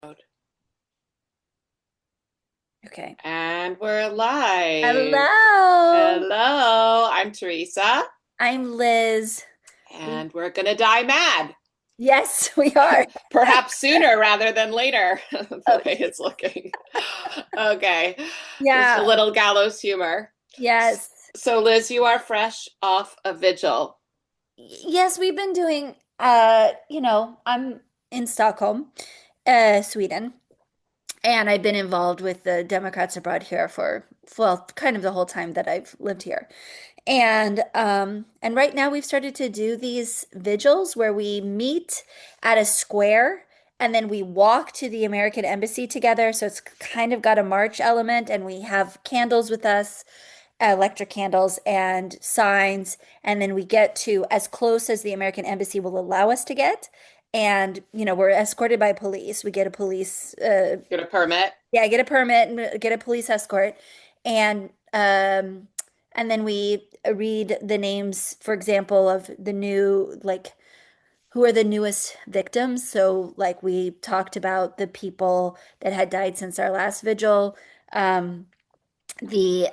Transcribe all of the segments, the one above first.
Okay. And we're live. Hello. Hello, I'm Teresa, I'm Liz. We and we're gonna die mad. Yes, we are. Perhaps sooner rather than later, the Oh, way it's looking. Okay, just a yeah. little gallows humor. Yes. So, Liz, you are fresh off a vigil. Yes, we've been doing I'm in Stockholm, Sweden, and I've been involved with the Democrats abroad here for well, kind of the whole time that I've lived here. And right now we've started to do these vigils where we meet at a square and then we walk to the American embassy together. So it's kind of got a march element, and we have candles with us, electric candles and signs, and then we get to as close as the American embassy will allow us to get. And we're escorted by police. We get a police Get a permit. yeah, get a permit and get a police escort. And then we read the names, for example, of the new, like, who are the newest victims. So, like, we talked about the people that had died since our last vigil, um, the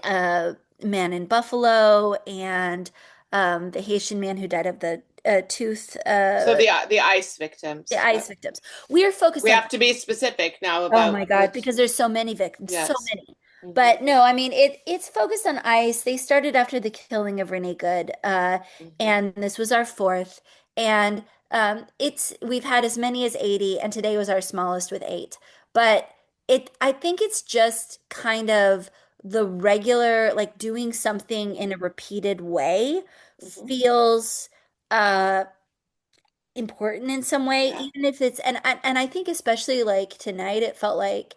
man in Buffalo, and the Haitian man who died of the tooth, So the ICE the victims. ice victims. We are focused We on have to be specific now Oh about my God, which. because there's so many victims, so Yes. many. Hmm. But no, I mean it's focused on ICE. They started after the killing of Renee Good, Hmm. and this was our fourth. And it's we've had as many as 80, and today was our smallest with eight. But I think it's just kind of the regular, like doing something in a repeated way Hmm. feels uh important in some way, Yeah. even if it's and I think especially like tonight, it felt like,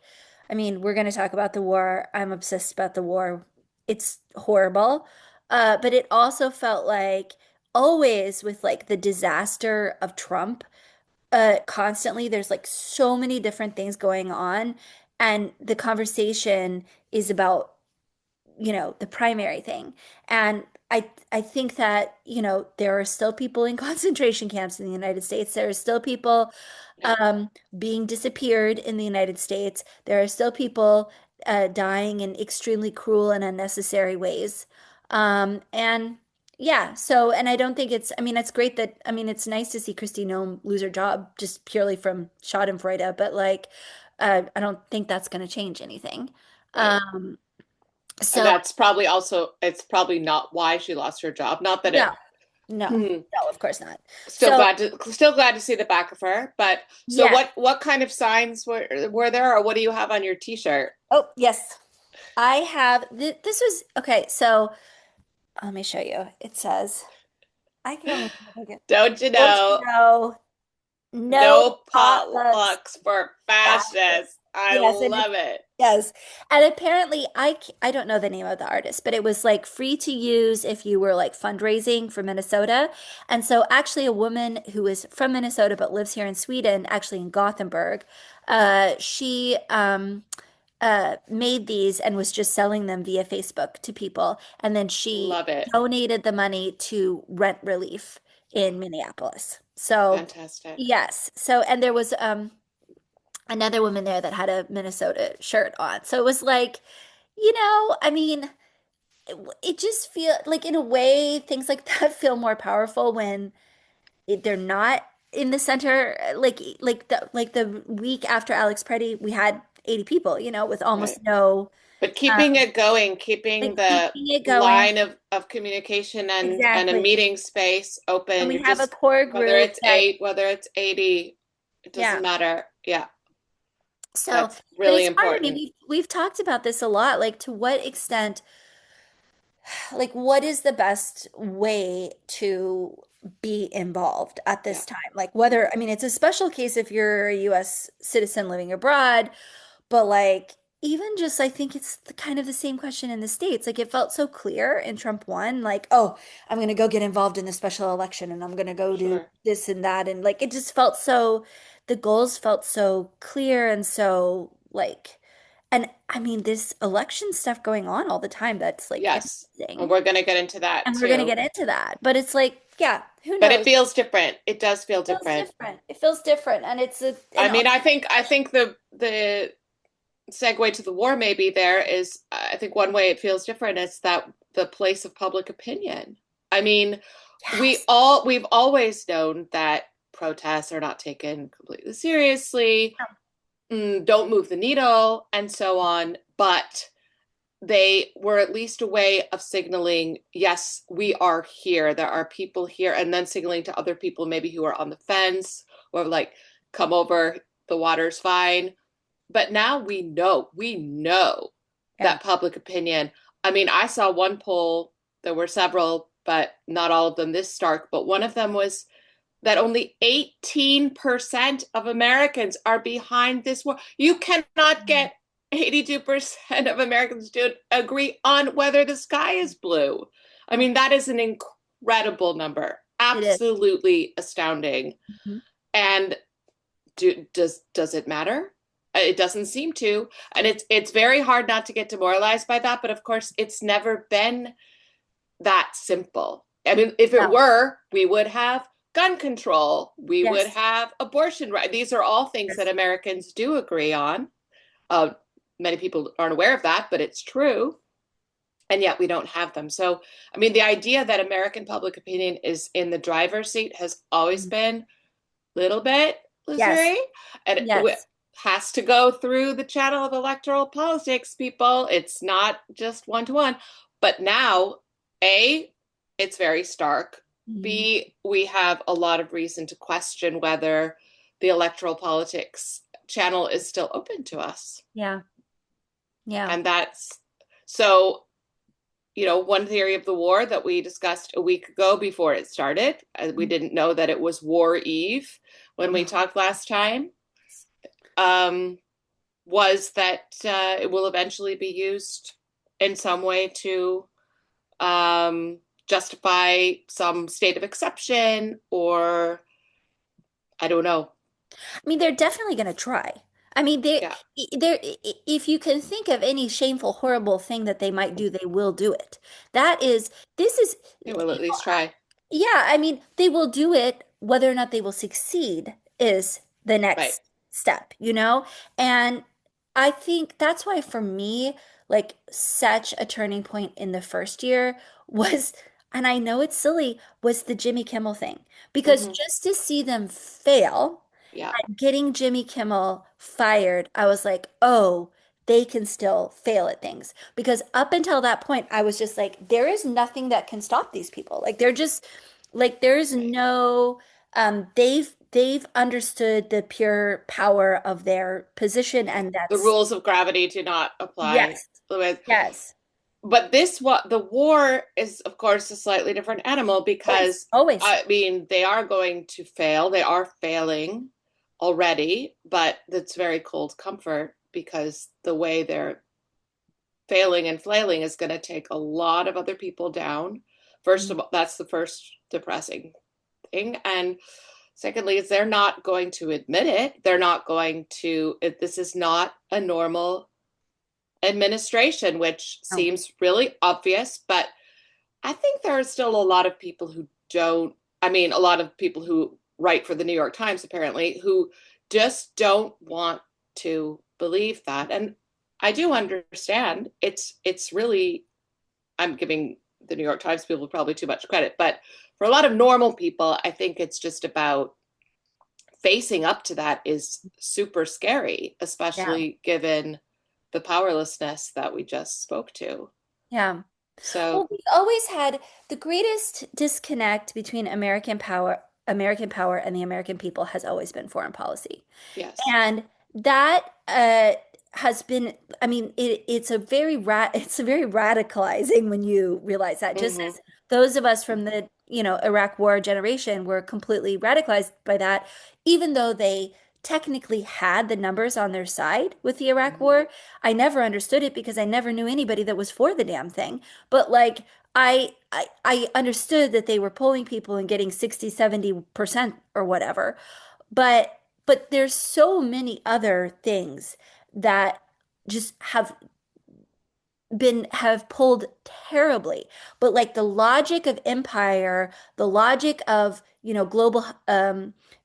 I mean, we're going to talk about the war. I'm obsessed about the war. It's horrible. But it also felt like always with like the disaster of Trump, constantly there's like so many different things going on, and the conversation is about the primary thing. And I think that, there are still people in concentration camps in the United States. There are still people Yeah. being disappeared in the United States. There are still people dying in extremely cruel and unnecessary ways. And yeah, so, and I don't think I mean, it's great that, I mean, it's nice to see Kristi Noem lose her job just purely from Schadenfreude, but like, I don't think that's going to change anything. Right. Um, And so that's probably also, it's probably not why she lost her job. Not that no, it, no, hmm, no, of course not. still So glad to see the back of her. But so yeah. what kind of signs were there, or what do you have on your t-shirt? Oh, yes. I have this was okay, so let me show you. It says, I can only look at Don't you don't you know? know, no No potlucks. potlucks for Fashion. fascists. I Yes, and love it. yes. And apparently I don't know the name of the artist, but it was like free to use if you were like fundraising for Minnesota. And so actually a woman who is from Minnesota but lives here in Sweden, actually in Gothenburg, she made these and was just selling them via Facebook to people. And then she Love it. donated the money to rent relief in Minneapolis. So Fantastic. yes. So, and there was another woman there that had a Minnesota shirt on. So it was like, I mean, it just feel like in a way things like that feel more powerful when they're not in the center. Like the week after Alex Preddy, we had 80 people, with Right. almost no But um, keeping it going, keeping like the keeping it going. line of communication and a Exactly. meeting space And open, we you're have a just core whether group it's that, eight, whether it's 80, it doesn't yeah. matter. Yeah, So, that's but really it's hard. I mean, important. we've talked about this a lot. Like, to what extent, like, what is the best way to be involved at Yeah. this time? Like, whether, I mean, it's a special case if you're a US citizen living abroad, but like, even just, I think it's kind of the same question in the States. Like, it felt so clear in Trump one, like, oh, I'm going to go get involved in the special election and I'm going to go do Sure. this and that. And like, it just felt so, the goals felt so clear and so like, and I mean, this election stuff going on all the time, that's like Yes. And interesting. we're going to get into that And we're going to too. get into that. But it's like, Yeah, who But it knows? feels different. It does feel It feels different. different. It feels different, and it's I an mean, I think the segue to the war maybe there is, I think one way it feels different is that the place of public opinion. I mean, yes. we've always known that protests are not taken completely seriously, don't move the needle, and so on. But they were at least a way of signaling, yes, we are here. There are people here, and then signaling to other people maybe who are on the fence or like, come over, the water's fine. But now we know Yeah. that public opinion. I mean, I saw one poll, there were several, but not all of them this stark, but one of them was that only 18% of Americans are behind this war. You cannot Mm. get 82% of Americans to agree on whether the sky is blue. I No, mean, that is an incredible number. it is. Absolutely astounding. Mhm. And does it matter? It doesn't seem to, and it's very hard not to get demoralized by that. But of course, it's never been that simple. I mean, if it No. were, we would have gun control, we would Yes. have abortion right. These are all things that Yes. Americans do agree on. Uh, Many people aren't aware of that, but it's true. And yet we don't have them. So, I mean, the idea that American public opinion is in the driver's seat has always Mm. been a little bit Yes. illusory, and it Yes. has to go through the channel of electoral politics, people. It's not just one to one. But now, A, it's very stark. Mhm. B, we have a lot of reason to question whether the electoral politics channel is still open to us. Yeah. Yeah. And that's so, one theory of the war that we discussed a week ago before it started, we Mm. didn't know that it was War Eve when we Oh, talked last time, um, was that it will eventually be used in some way to um, justify some state of exception, or I don't know. I mean, they're definitely going to try. I mean, Yeah, if you can think of any shameful, horrible thing that they might do, they will do it. That is, this is, they will at least try. yeah, I mean, they will do it. Whether or not they will succeed is the Right. next step, you know? And I think that's why for me, like such a turning point in the first year was, and I know it's silly, was the Jimmy Kimmel thing. Because Mm-hmm. just to see them fail, Yeah. getting Jimmy Kimmel fired, I was like, oh, they can still fail at things. Because up until that point, I was just like, there is nothing that can stop these people. Like they're just like there's Right. no they've understood the pure power of their position Right. and The that's rules of gravity do not apply. yes. Yes. But this, what the war is, of course, a slightly different animal Always. because, Always. I mean, they are going to fail. They are failing already, but that's very cold comfort because the way they're failing and flailing is going to take a lot of other people down. First of all, that's the first depressing thing. And secondly, is they're not going to admit it. They're not going to, this is not a normal administration, which Oh, seems really obvious, but I think there are still a lot of people who don't, I mean, a lot of people who write for the New York Times apparently, who just don't want to believe that. And I do understand it's really, I'm giving the New York Times people probably too much credit, but for a lot of normal people, I think it's just about facing up to that is super scary, yeah. especially given the powerlessness that we just spoke to. Yeah. So, Well, we've always had the greatest disconnect between American power and the American people has always been foreign policy. yes. And that has been, I mean, it's a very radicalizing when you realize that. Just Mm-hmm. as those of us from the, Iraq War generation were completely radicalized by that, even though they technically had the numbers on their side with the Iraq Mm-hmm. War, I never understood it because I never knew anybody that was for the damn thing. But like I understood that they were polling people and getting 60, 70% or whatever. But there's so many other things that just have been have pulled terribly. But like the logic of empire, the logic of, global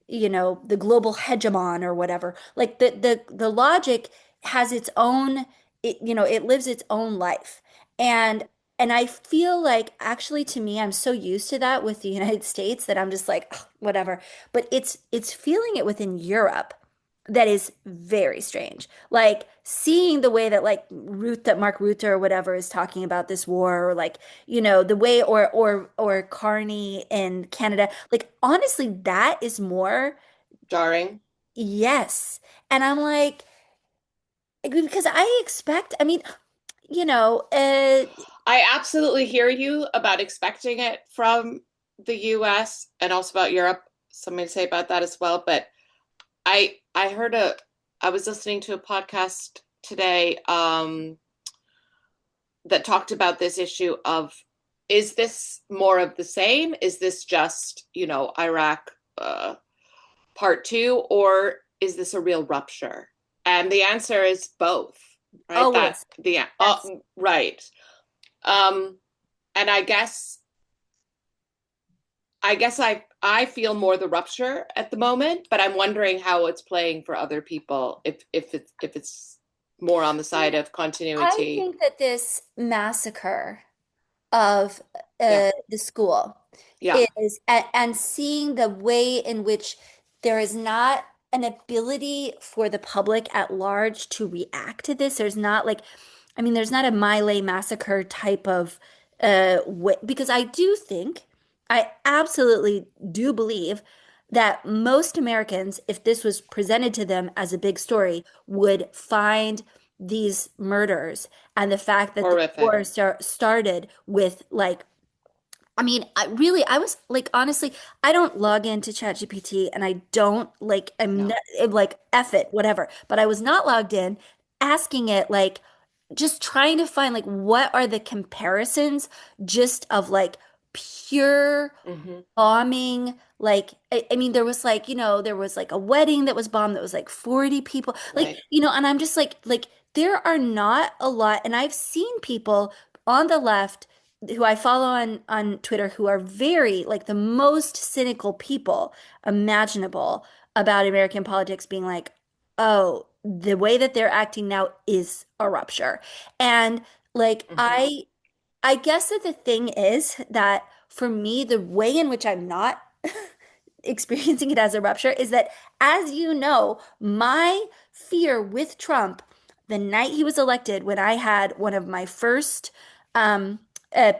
the global hegemon or whatever, like the logic has its own, it lives its own life. And I feel like actually to me, I'm so used to that with the United States that I'm just like, "Ugh, whatever." But it's feeling it within Europe that is very strange. Like seeing the way that like that Mark Rutte or whatever is talking about this war, or like, the way or Carney in Canada. Like honestly, that is more Jarring. yes. And I'm like, because I expect, I mean, you know, uh I absolutely hear you about expecting it from the US and also about Europe. Something to say about that as well. But I heard I was listening to a podcast today that talked about this issue of, is this more of the same? Is this just, Iraq part two, or is this a real rupture? And the answer is both, right? That always. the That's right. Um, and I feel more the rupture at the moment, but I'm wondering how it's playing for other people, if it's more on the side of I continuity. think that this massacre of Yeah, the school yeah, is, and seeing the way in which there is not an ability for the public at large to react to this. There's not like, I mean, there's not a Miley massacre type of way, because I do think, I absolutely do believe that most Americans, if this was presented to them as a big story, would find these murders and the fact that the horrific. war started with like, I mean, I was like, honestly, I don't log into ChatGPT and I don't like, No. I'm like, F it, whatever. But I was not logged in asking it, like, just trying to find, like, what are the comparisons just of like pure Hmm. bombing. Like, I mean, there was like, there was like a wedding that was bombed that was like 40 people. Like, Right. and I'm just like, there are not a lot. And I've seen people on the left who I follow on Twitter who are very like the most cynical people imaginable about American politics being like, oh, the way that they're acting now is a rupture. And like, Hmm. I guess that the thing is that for me, the way in which I'm not experiencing it as a rupture is that, as you know, my fear with Trump the night he was elected, when I had one of my first um,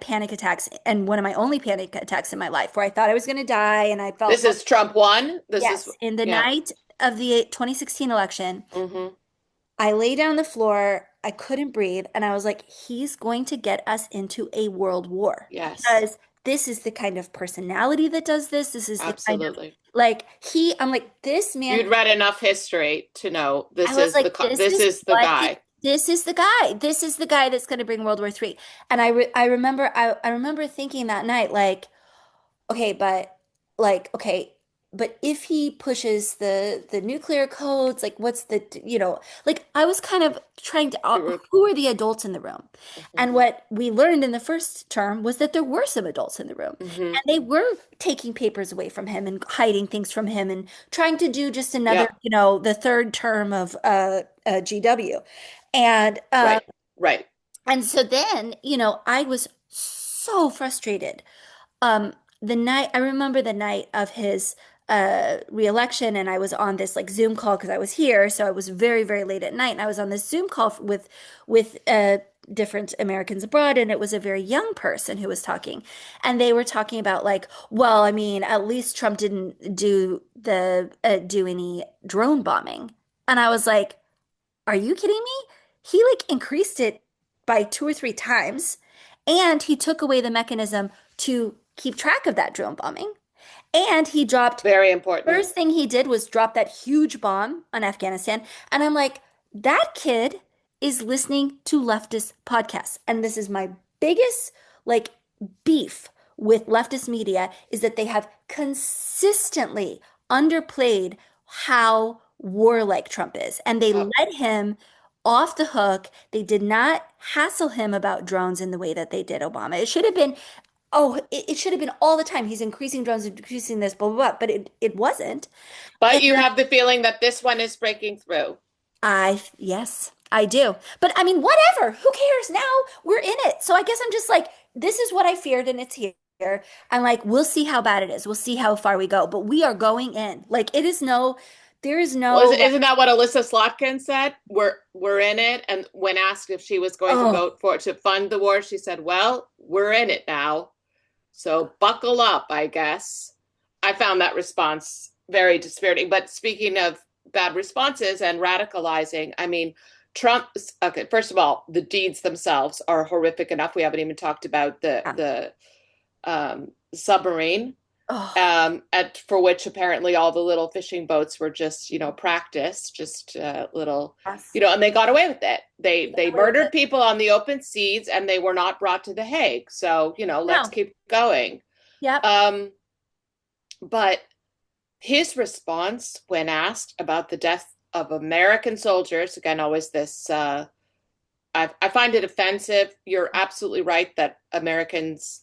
panic attacks and one of my only panic attacks in my life, where I thought I was going to die, and I felt This is Trump one. This is, yes, in the yeah. night of the 2016 election. Hmm. I lay down on the floor. I couldn't breathe. And I was like, he's going to get us into a world war Yes, because this is the kind of personality that does this. This is the kind of absolutely. like I'm like, this man, You'd read enough history to know I was like, this is the guy. this is the guy. This is the guy that's going to bring World War III. And I remember, I remember thinking that night, like, okay, but okay, but if he pushes the nuclear codes, like what's the, like I was kind of trying to, who are the adults in the room? And Hmm. what we learned in the first term was that there were some adults in the room, Hmm. and they were taking papers away from him and hiding things from him and trying to do just another, Yeah, the third term of GW. And right, right. so then, I was so frustrated the night, I remember the night of his re-election, and I was on this like Zoom call because I was here, so it was very, very late at night, and I was on this Zoom call with different Americans abroad, and it was a very young person who was talking, and they were talking about like, well, I mean, at least Trump didn't do any drone bombing, and I was like, are you kidding me? He like increased it by two or three times, and he took away the mechanism to keep track of that drone bombing. And he dropped, Very important. first thing he did was drop that huge bomb on Afghanistan. And I'm like, that kid is listening to leftist podcasts. And this is my biggest like beef with leftist media is that they have consistently underplayed how warlike Trump is. And they Oh, let him off the hook. They did not hassle him about drones in the way that they did Obama. It should have been, oh, it should have been all the time. He's increasing drones, increasing this, blah, blah, blah. But it wasn't. But And you have the feeling that this one is breaking through. yes, I do. But I mean, whatever. Who cares now? We're in it. So I guess I'm just like, this is what I feared and it's here. And like, we'll see how bad it is. We'll see how far we go. But we are going in. Like, there is Well, no like, isn't that what Alyssa Slotkin said? We're in it. And when asked if she was going to oh, vote for it to fund the war, she said, "Well, we're in it now. So buckle up, I guess." I found that response very dispiriting. But speaking of bad responses and radicalizing, I mean, Trump, okay, first of all, the deeds themselves are horrific enough. We haven't even talked about yeah. the submarine, Oh, for which apparently all the little fishing boats were just, practice, just little, yes. and they got away with it. They They got away with murdered it. people on the open seas, and they were not brought to the Hague. So, let's No. keep going. Yep. Um, but his response when asked about the death of American soldiers, again, always this, I find it offensive. You're absolutely right that Americans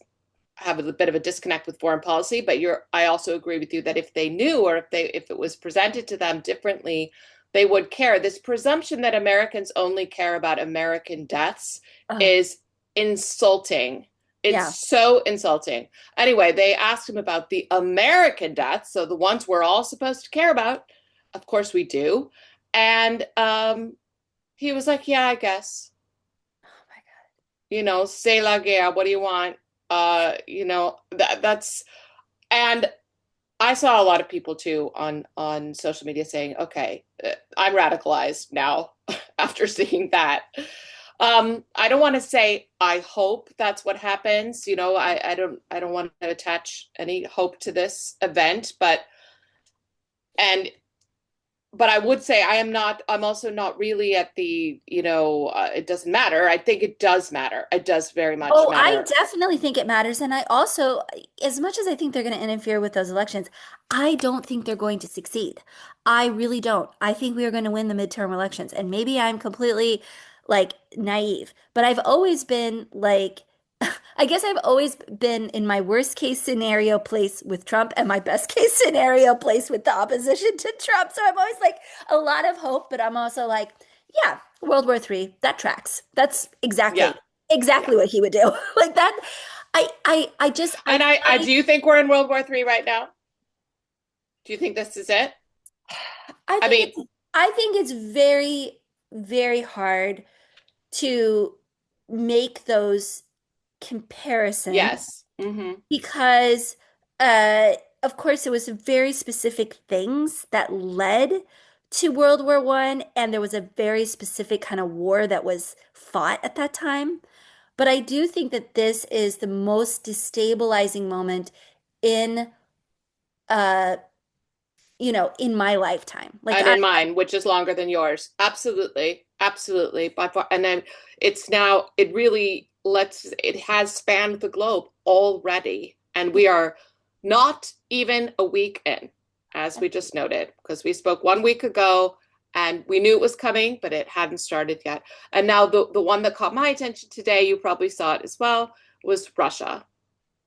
have a bit of a disconnect with foreign policy, but I also agree with you that if they knew, or if it was presented to them differently, they would care. This presumption that Americans only care about American deaths Oh, is insulting. It's yeah. so insulting. Anyway, they asked him about the American deaths, so the ones we're all supposed to care about. Of course we do. And he was like, "Yeah, I guess. Oh my C'est la guerre. What do you want?" That's, and I saw a lot of people too on social media saying, "Okay, I'm radicalized now after seeing that." I don't want to say I hope that's what happens. I don't want to attach any hope to this event, and but I would say I'm also not really at the, it doesn't matter. I think it does matter. It does very much Oh, I matter. definitely think it matters. And I also, as much as I think they're going to interfere with those elections, I don't think they're going to succeed. I really don't. I think we are going to win the midterm elections. And maybe I'm completely like naive, but I've always been like, I guess I've always been in my worst case scenario place with Trump and my best case scenario place with the opposition to Trump. So I'm always like a lot of hope, but I'm also like, yeah, World War III, that tracks. That's Yeah. exactly Yeah. what he would do. Like that. I And I find, do you think we're in World War III right now? Do you think this is it? I I think mean, it's, I think it's very, very hard to make those comparisons yes. Hmm. because, uh, of course, it was very specific things that led to World War I, and there was a very specific kind of war that was fought at that time. But I do think that this is the most destabilizing moment in uh in my lifetime. Like And in mine, which is longer than yours. Absolutely. Absolutely. By far. And then it has spanned the globe already. And we are not even a week in, as we just noted, because we spoke 1 week ago and we knew it was coming, but it hadn't started yet. And now the one that caught my attention today, you probably saw it as well, was Russia.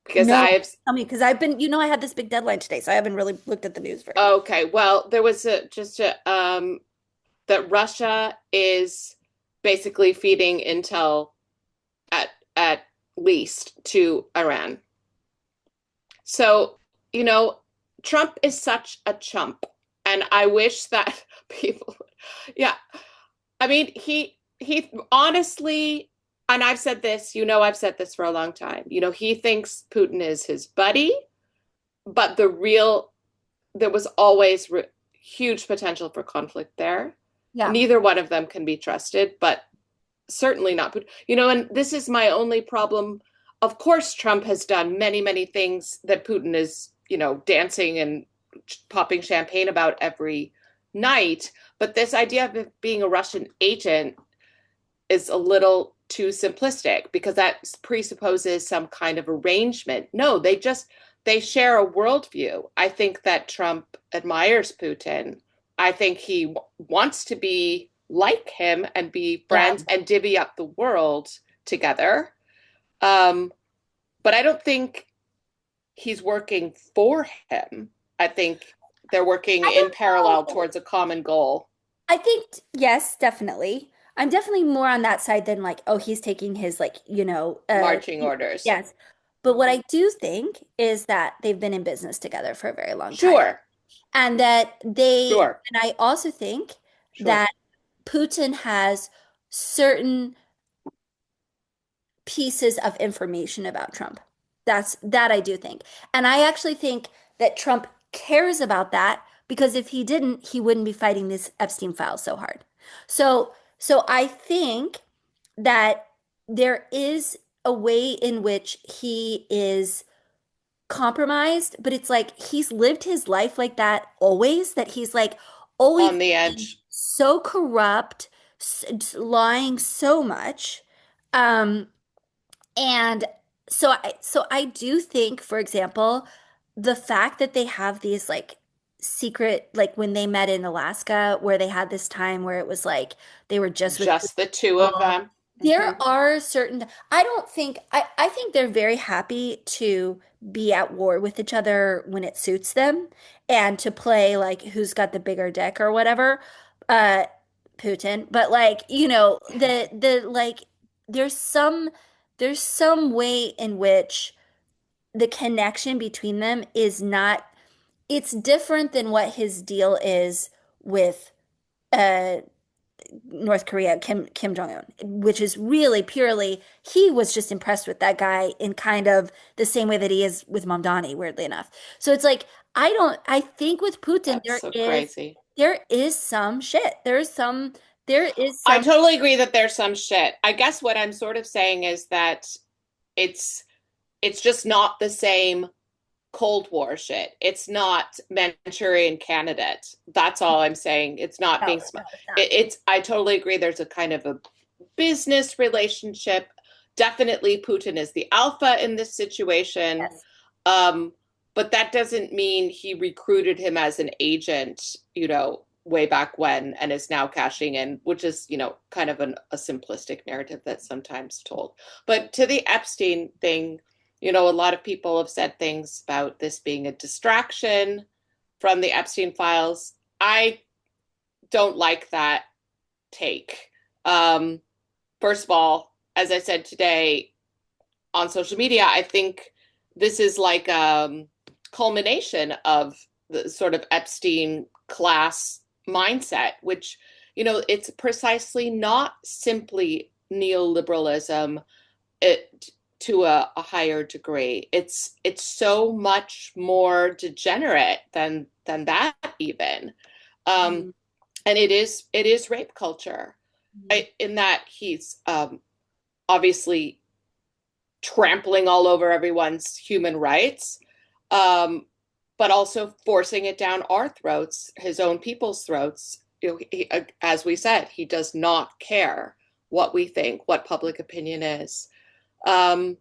Because No, I have tell me, because I've been, I had this big deadline today, so I haven't really looked at the news very much. Okay, well, there was that Russia is basically feeding intel at least to Iran. So, you know, Trump is such a chump, and I wish that people, yeah. I mean, he honestly, and I've said this for a long time. He thinks Putin is his buddy, but there was always huge potential for conflict there. Yeah. Neither one of them can be trusted, but certainly not. And this is my only problem. Of course, Trump has done many, many things that Putin is, dancing and popping champagne about every night. But this idea of it being a Russian agent is a little too simplistic because that presupposes some kind of arrangement. No, they share a worldview. I think that Trump admires Putin. I think he wants to be like him and be Yeah. friends and divvy up the world together. Um, but I don't think he's working for him. I think they're working I in don't parallel know. towards a common goal. I think yes, definitely. I'm definitely more on that side than like, oh, he's taking his like, Marching orders. yes. But what I do think is that they've been in business together for a very long time. Sure, And that sure, and I also think sure. that Putin has certain pieces of information about Trump. That I do think. And I actually think that Trump cares about that because if he didn't, he wouldn't be fighting this Epstein file so hard. So I think that there is a way in which he is compromised, but it's like he's lived his life like that always, that he's like always On the been edge. so corrupt, lying so much. Um, and so I do think, for example, the fact that they have these like secret, like when they met in Alaska, where they had this time where it was like they were just with two Just the two of people. them. There Hmm. are certain, I don't think, I think they're very happy to be at war with each other when it suits them and to play like who's got the bigger dick or whatever. Uh, Putin, but like, the like there's some there's some way in which the connection between them is not, it's different than what his deal is with uh North Korea, Kim Jong-un, which is really purely he was just impressed with that guy in kind of the same way that he is with Mamdani, weirdly enough. So it's like I think with Putin That's so crazy. there is some shit. There is I some totally agree that there's some shit. I guess what I'm sort of saying is that it's it's just not the same Cold War shit. It's not Manchurian Candidate. That's all I'm saying. It's not no, being no, smart. it's not. It's I totally agree. There's a kind of a business relationship. Definitely, Putin is the alpha in this situation. Yes. Um, but that doesn't mean he recruited him as an agent, way back when and is now cashing in, which is, kind of a simplistic narrative that's sometimes told. But to the Epstein thing, a lot of people have said things about this being a distraction from the Epstein files. I don't like that take. Um, First of all, as I said today on social media, I think this is like a culmination of the sort of Epstein class mindset, which, it's precisely not simply neoliberalism it, to a higher degree. It's so much more degenerate than that even. Um, Mhm. and it is rape culture in that he's obviously trampling all over everyone's human rights, um, but also forcing it down our throats, his own people's throats. As we said, he does not care what we think, what public opinion is. Um,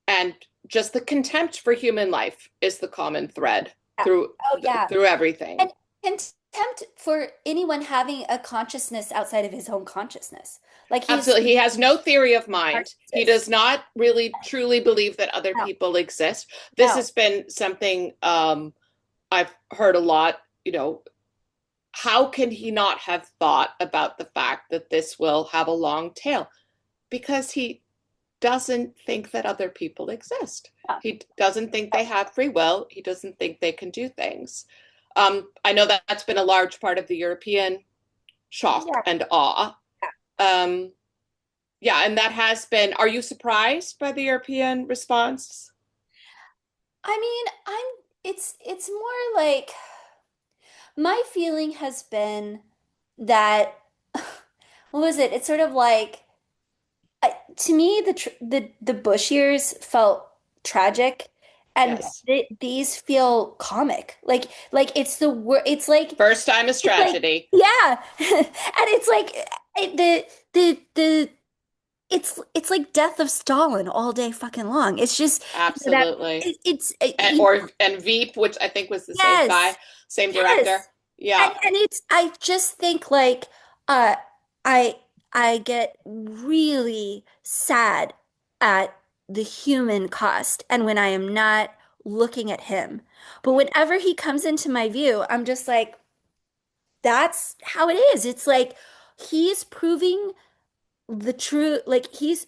and just the contempt for human life is the common thread Yeah. through Oh yeah. through everything. And contempt for anyone having a consciousness outside of his own consciousness. Like he's Absolutely. He has no theory of mind. He narcissist. does not really truly believe that other No, people exist. This no. has been something I've heard a lot. How can he not have thought about the fact that this will have a long tail? Because he doesn't think that other people exist. Yeah. He doesn't think they have free will. He doesn't think they can do things. I know that that's been a large part of the European shock Yeah. and awe. Um, yeah, and that has been. Are you surprised by the European response? I mean, it's more like my feeling has been that what was it? It's sort of like to me the Bush years felt tragic and Yes. these feel comic. Like it's the word First time is it's like tragedy. yeah. And it's like the it's like death of Stalin all day fucking long. It's just that Absolutely. And, you or and Veep, which I think was the same guy, yes. same director. Yes. Yeah. And it's I just think like uh I I get really sad at the human cost and when I am not looking at him. But whenever he comes into my view, I'm just like, that's how it is. It's like he's proving the true, like he's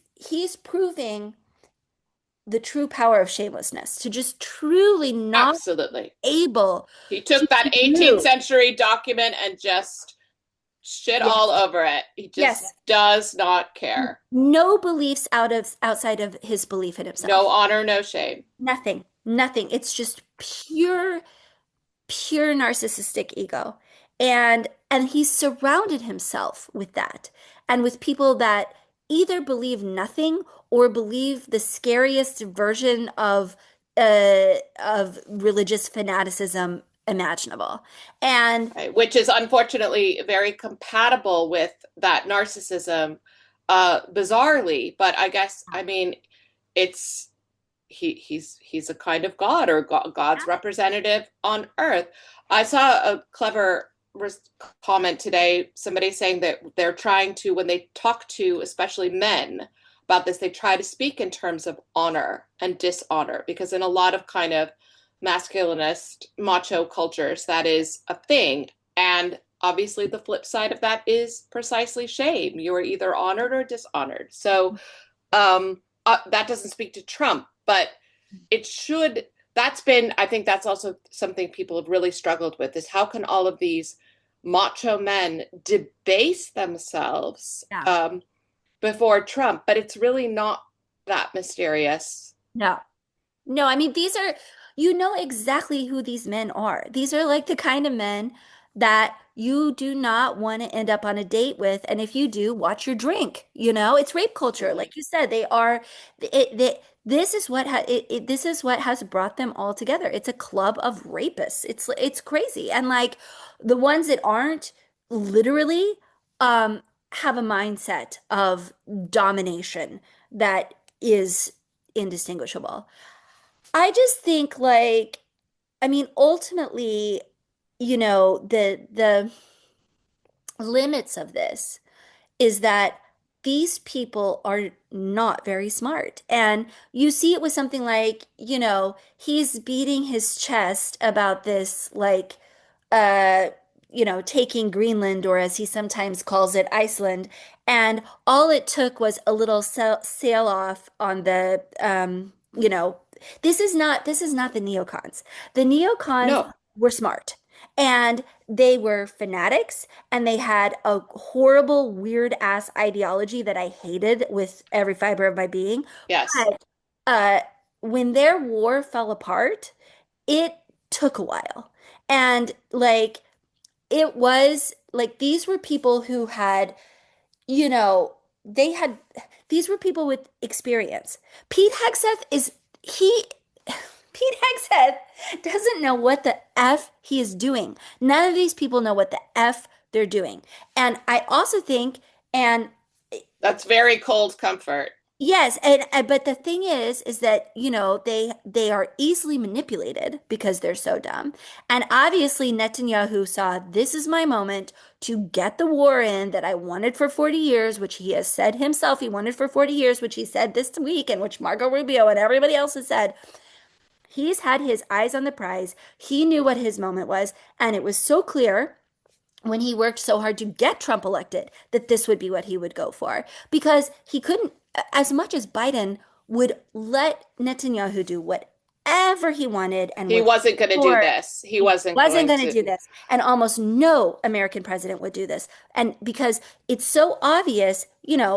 proving the true power of shamelessness to just truly not Absolutely. able He to took that 18th move. century document and just shit all Yes. over it. He just Yes. does not care. No beliefs outside of his belief in No himself. honor, no shame. Nothing. Nothing. It's just pure narcissistic ego. And he's surrounded himself with that and with people that either believe nothing or believe the scariest version of religious fanaticism imaginable. And Right? Which is unfortunately very compatible with that narcissism, bizarrely. But I guess, I mean, it's he's a kind of god or God's representative on earth. I saw a clever comment today, somebody saying that they're trying to, when they talk to especially men about this, they try to speak in terms of honor and dishonor, because in a lot of kind of masculinist macho cultures that is a thing. And obviously the flip side of that is precisely shame. You are either honored or dishonored. So that doesn't speak to Trump, but it should. That's been, I think that's also something people have really struggled with, is how can all of these macho men debase themselves yeah, before Trump? But it's really not that mysterious. no. No, I mean, these are, you know exactly who these men are. These are like the kind of men that you do not want to end up on a date with. And if you do, watch your drink. You know, it's rape culture. Absolutely. Like you said, they are, this is what this is what has brought them all together. It's a club of rapists. It's crazy. And like the ones that aren't literally, have a mindset of domination that is indistinguishable. I just think like, I mean, ultimately, the limits of this is that these people are not very smart. And you see it with something like, he's beating his chest about this, like, uh, taking Greenland, or as he sometimes calls it, Iceland. And all it took was a little sail off on the, this is not the neocons. The neocons No. were smart and they were fanatics and they had a horrible, weird ass ideology that I hated with every fiber of my being. Yes. But uh, when their war fell apart, it took a while. And like, it was like these were people who had, they had, these were people with experience. Pete Hegseth is, he, Pete Hegseth doesn't know what the F he is doing. None of these people know what the F they're doing. And I also think, and That's very cold comfort. yes, and but the thing is that they are easily manipulated because they're so dumb. And obviously Netanyahu saw this is my moment to get the war in that I wanted for 40 years, which he has said himself he wanted for 40 years, which he said this week, and which Marco Rubio and everybody else has said. He's had his eyes on the prize. He knew what his moment was, and it was so clear when he worked so hard to get Trump elected that this would be what he would go for because he couldn't, as much as Biden would let Netanyahu do whatever he wanted and He would wasn't going to do support. this. He He wasn't wasn't going going to to. do this. And almost no American president would do this. And because it's so obvious,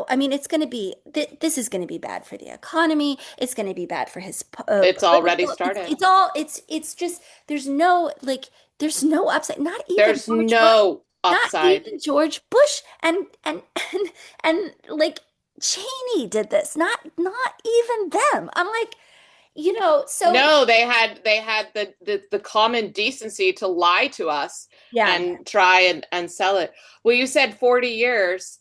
I mean, it's going to be, this is going to be bad for the economy. It's going to be bad for his It's already political. It's, started. it's all, it's just, there's no upside. Not even There's George Bush, no not upside. even George Bush and like Cheney did this. Not even them. I'm like, so No, they had the common decency to lie to us yeah. and try and sell it. Well, you said 40 years.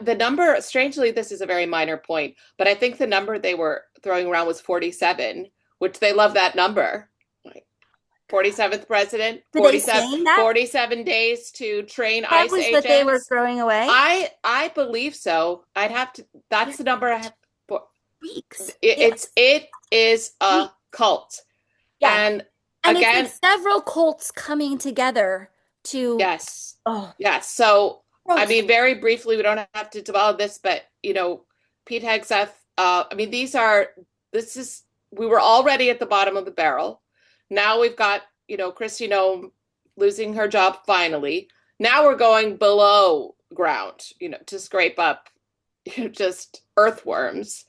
The number, strangely, this is a very minor point, but I think the number they were throwing around was 47, which they love that number. Like, 47th president, Were they saying that? 47 days to train That ICE was what they were agents. throwing away? I believe so. I'd have to, Yeah, that's the number I have. weeks. It is a Weeks. cult. Yeah. And And it's like again, several cults coming together to, yes. oh, Yes. So, I gross. mean, very briefly, we don't have to develop this, but, Pete Hegseth, I mean, this is, we were already at the bottom of the barrel. Now we've got, Kristi Noem losing her job finally. Now we're going below ground, to scrape up, just earthworms.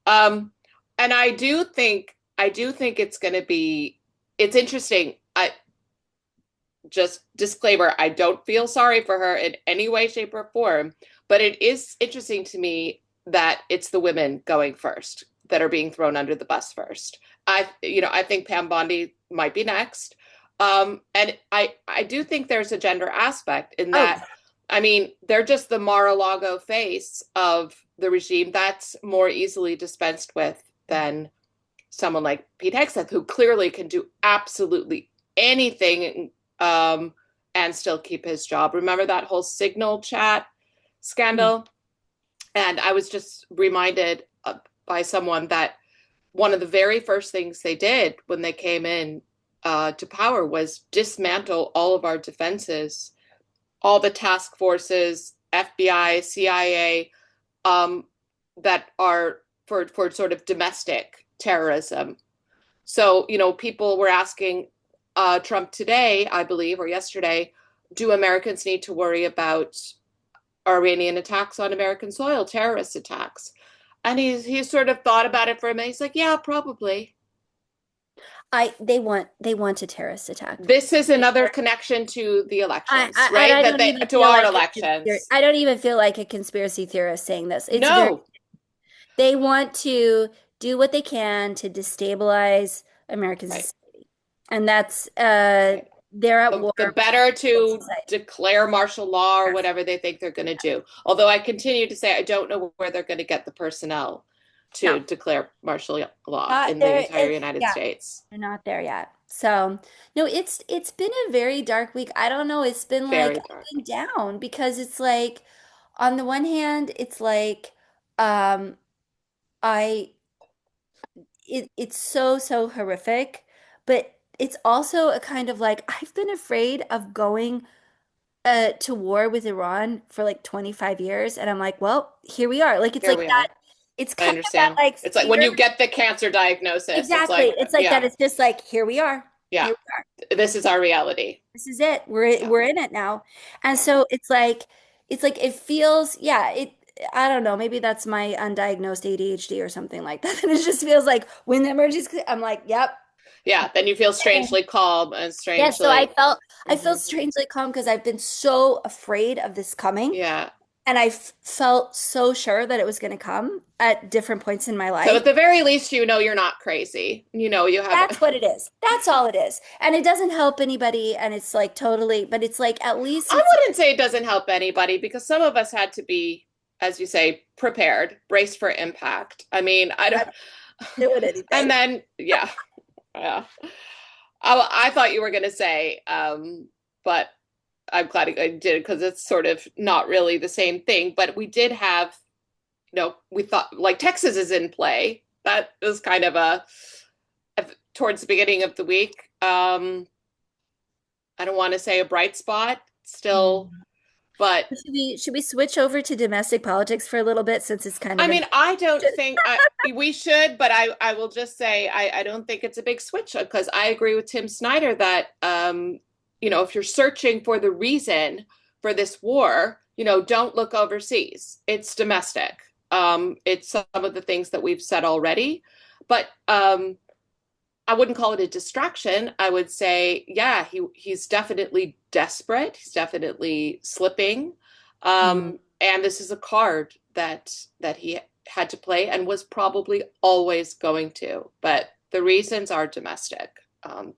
Um, and I do think it's interesting. I just disclaimer, I don't feel sorry for her in any way, shape, or form, but it is interesting to me that it's the women going first that are being thrown under the bus first. I think Pam Bondi might be next. And I do think there's a gender aspect in Oh, that. I mean, they're just the Mar-a-Lago face of the regime that's more easily dispensed with than someone like Pete Hegseth, who clearly can do absolutely anything, and still keep his job. Remember that whole Signal chat mm. scandal? And I was just reminded by someone that one of the very first things they did when they came in to power was dismantle all of our defenses, all the task forces, FBI, CIA, um, that are for sort of domestic terrorism. So, people were asking Trump today, I believe, or yesterday, do Americans need to worry about Iranian attacks on American soil, terrorist attacks? And he's sort of thought about it for a minute. He's like, yeah, probably. they want a terrorist attack. This is another connection to the elections, And right? I That don't they even to feel our like elections. I don't even feel like a conspiracy theorist saying this. It's very, No, they want to do what they can to destabilize American right, society. And that's right. they're at war The with better civil to society. declare martial law or Yes. whatever they think they're going to do. Although I continue to say I don't know where they're going to get the personnel to No, declare martial law not in the there. entire United Yeah, States. they're not there yet. So, no, it's been a very dark week. I don't know. It's been like Very up dark. and down because it's like on the one hand, it's like um I it's so horrific, but it's also a kind of like I've been afraid of going to war with Iran for like 25 years and I'm like, well, here we are. Like it's Here like we that are. it's I kind of that understand. like It's like when fear. you get the cancer diagnosis, it's Exactly. like, It's like that yeah, it's just like here we are. yeah, Here we are. this is our reality. This is it. Yeah, We're in it now. And yeah. so it's like it feels, yeah, it I don't know, maybe that's my undiagnosed ADHD or something like that. And it just feels like when the emergency, I'm like, yep. Yeah, then you feel strangely calm and Yeah, so I strangely, felt I felt mhm. strangely calm because I've been so afraid of this coming, Yeah. and I felt so sure that it was going to come at different points in my So life. at the very least, you're not crazy. You have, That's what it is. That's all it is. And it doesn't help anybody, and it's like totally, but it's like at least I it's wouldn't say it doesn't help anybody because some of us had to be, as you say, prepared, braced for impact. I mean, I I don't, don't do it and anything. then, yeah, yeah. I thought you were going to say, but I'm glad I did because it's sort of not really the same thing. But we did have, we thought like Texas is in play. That was kind of towards the beginning of the week. I don't want to say a bright spot still, Mm. but Should we switch over to domestic politics for a little bit since it's kind I of mean, I don't think we should, but I will just say I don't think it's a big switch because I agree with Tim Snyder that if you're searching for the reason for this war, don't look overseas. It's domestic. It's some of the things that we've said already, but I wouldn't call it a distraction. I would say, yeah, he's definitely desperate. He's definitely slipping. Mm. And this is a card that he had to play and was probably always going to. But the reasons are domestic.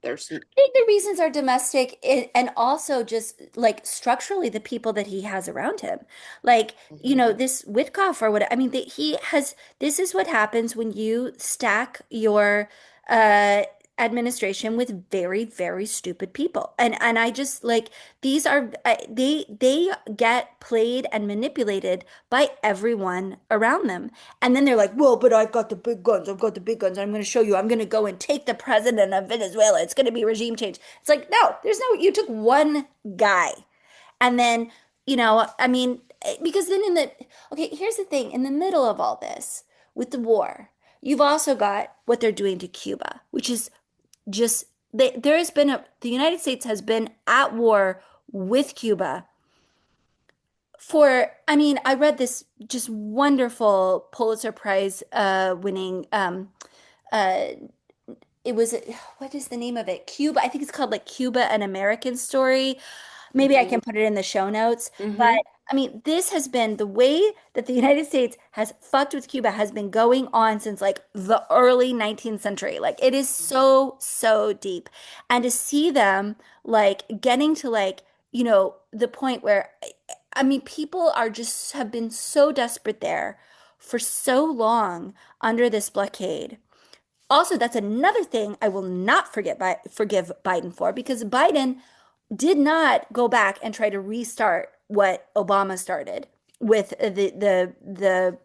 There's I think the reasons are domestic and also just like structurally the people that he has around him. Like, Mhm. this Witkoff or what, I mean, he has, this is what happens when you stack your uh, administration with very, very stupid people. And I just like these are they get played and manipulated by everyone around them. And then they're like, "Well, but I've got the big guns. I've got the big guns. I'm going to show you. I'm going to go and take the president of Venezuela. It's going to be regime change." It's like, "No, there's no you took one guy." And then, I mean, because then okay, here's the thing, in the middle of all this with the war, you've also got what they're doing to Cuba, which is just there has been the United States has been at war with Cuba for, I mean, I read this just wonderful Pulitzer Prize winning uh it was what is the name of it? Cuba, I think it's called like Cuba an American Story. Maybe I Hmm. can put it in the show notes, but Hmm. I mean, this has been the way that the United States has fucked with Cuba has been going on since like the early 19th century. Like it is so, so deep. And to see them like getting to like, the point where, I mean, people are just have been so desperate there for so long under this blockade. Also, that's another thing I will not forgive Biden for because Biden did not go back and try to restart what Obama started with the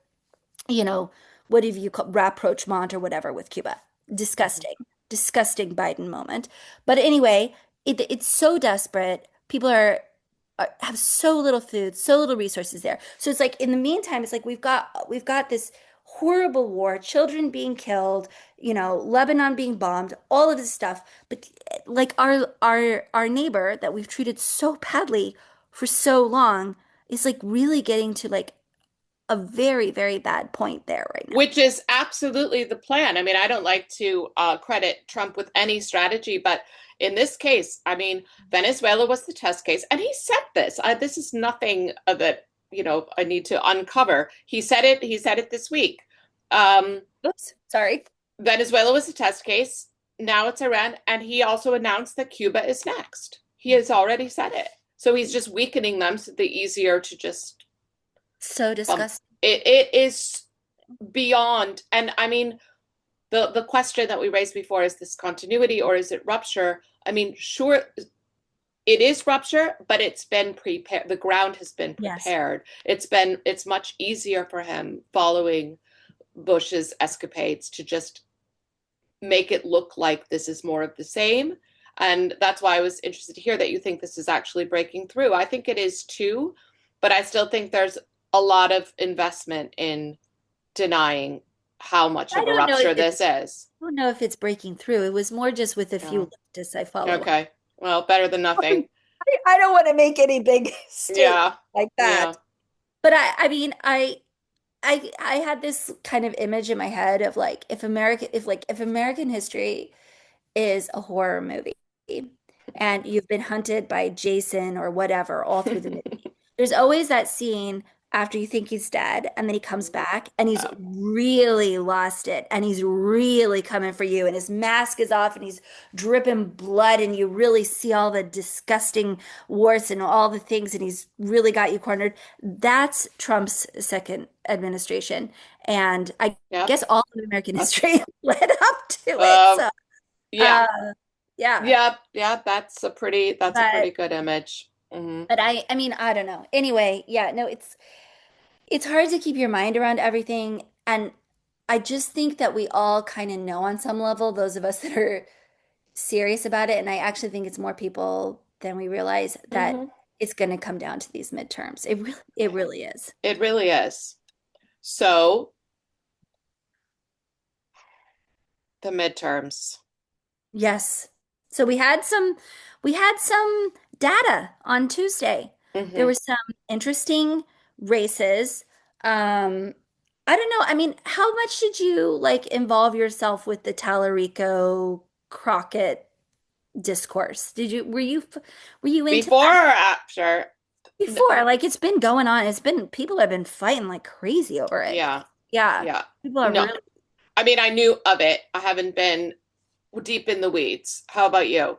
you know, what have you called rapprochement or whatever with Cuba. Hmm. Disgusting, disgusting Biden moment. But anyway, it's so desperate. People have so little food, so little resources there. So it's like in the meantime, it's like we've got this horrible war, children being killed, Lebanon being bombed, all of this stuff. But like our neighbor that we've treated so badly for so long is like really getting to like a very, very bad point there right now. Which is absolutely the plan. I mean, I don't like to credit Trump with any strategy, but in this case, I mean, Venezuela was the test case, and he said this. This is nothing that I need to uncover. He said it. He said it this week. Um, Oops, sorry. Venezuela was the test case. Now it's Iran, and he also announced that Cuba is next. He has already said it. So he's just weakening them so the easier to just So bump. disgusting. It is beyond, and I mean, the question that we raised before, is this continuity or is it rupture? I mean, sure, it is rupture, but it's been prepared. The ground has been Yes. prepared. It's much easier for him following Bush's escapades to just make it look like this is more of the same. And that's why I was interested to hear that you think this is actually breaking through. I think it is too, but I still think there's a lot of investment in denying how much I of a don't know if rupture it's this is. I don't know if it's breaking through. It was more just with a Yeah. few leftists I follow. Okay. Well, better than nothing. I don't want to make any big statement Yeah. like Yeah. that. But I mean, I had this kind of image in my head of like if American history is a horror movie and you've been hunted by Jason or whatever all through the movie. There's always that scene after you think he's dead and then he comes back and he's Yeah. really lost it and he's really coming for you and his mask is off and he's dripping blood and you really see all the disgusting warts and all the things and he's really got you cornered. That's Trump's second administration. And I Yeah. guess all of American That's history led up to it. uh So yeah. uh, yeah, Yeah. Yeah. That's a pretty but good image. Hmm. I mean, I don't know. Anyway, yeah, no, it's hard to keep your mind around everything, and I just think that we all kind of know on some level, those of us that are serious about it, and I actually think it's more people than we realize that Hmm. it's going to come down to these midterms. It really is. It really is. So the midterms. Yes. So we had some data on Tuesday. There Hmm. were some interesting races. Um, I don't know. I mean, how much did you like involve yourself with the Tallarico Crockett discourse? Were you into Before that or after? before? Like it's been going on. People have been fighting like crazy over it. Yeah. Yeah. Yeah. People are No. really I mean, I knew of it. I haven't been deep in the weeds. How about you?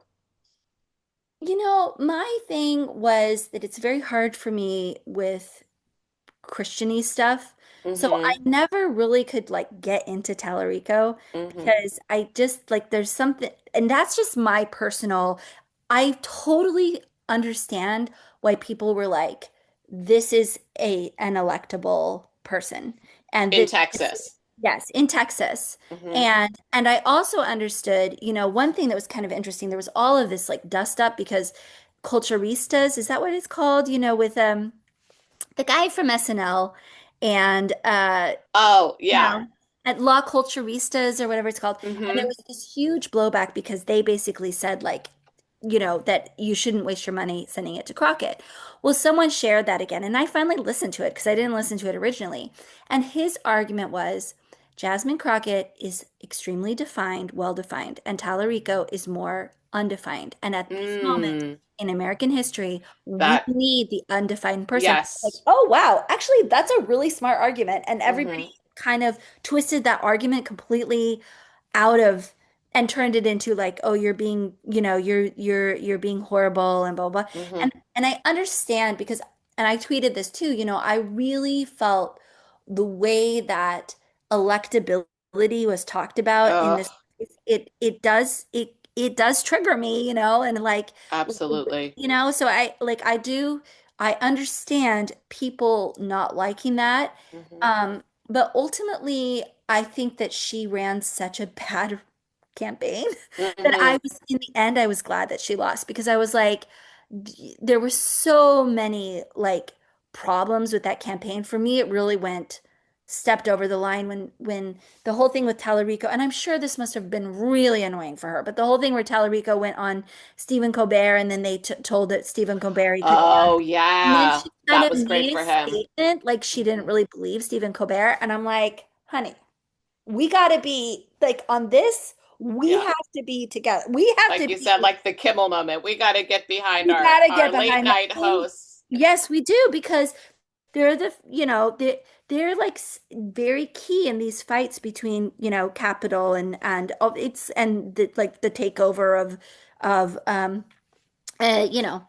My thing was that it's very hard for me with Christiany stuff So I Mm-hmm. never really could like get into Tallarico Mm-hmm. because I just like there's something, and that's just my personal. I totally understand why people were like, this is a an electable person, and In this, Texas. yes, in Texas. Mm-hmm. And I also understood, one thing that was kind of interesting, there was all of this like dust up because culturistas, is that what it's called? With the guy from SNL and Oh, you yeah. know, at La Culturistas or whatever it's called. And there Mm-hmm. was this huge blowback because they basically said like, that you shouldn't waste your money sending it to Crockett. Well, someone shared that again, and I finally listened to it because I didn't listen to it originally. And his argument was Jasmine Crockett is extremely defined, well defined, and Tallarico is more undefined. And at this moment Mm, in American history, we that, need the undefined person. Like, yes. oh wow, actually, that's a really smart argument. And everybody Mm-hmm. kind of twisted that argument completely out of and turned it into like, oh, you're being, you're being horrible and blah blah. Mm-hmm. And I understand because, and I tweeted this too, I really felt the way that electability was talked about in Oh, this, it does trigger me, and like, absolutely. so I understand people not liking that. Mm-hmm. But ultimately, I think that she ran such a bad campaign that Mm-hmm. in the end, I was glad that she lost because I was like, there were so many like problems with that campaign. For me, it really stepped over the line when the whole thing with Tallarico, and I'm sure this must have been really annoying for her, but the whole thing where Tallarico went on Stephen Colbert and then they t told that Stephen Colbert he could run. Oh, And then yeah. she kind That of was great made a for him. statement like she didn't Hmm. really believe Stephen Colbert. And I'm like, honey, we got to be like on this, we Yeah. have to be together. We have Like to you said, be, like the Kimmel moment. We got to get behind we got to our get late behind that night thing. hosts. Yes, we do because they're they're like very key in these fights between, capital and it's and like the takeover of uh, you know,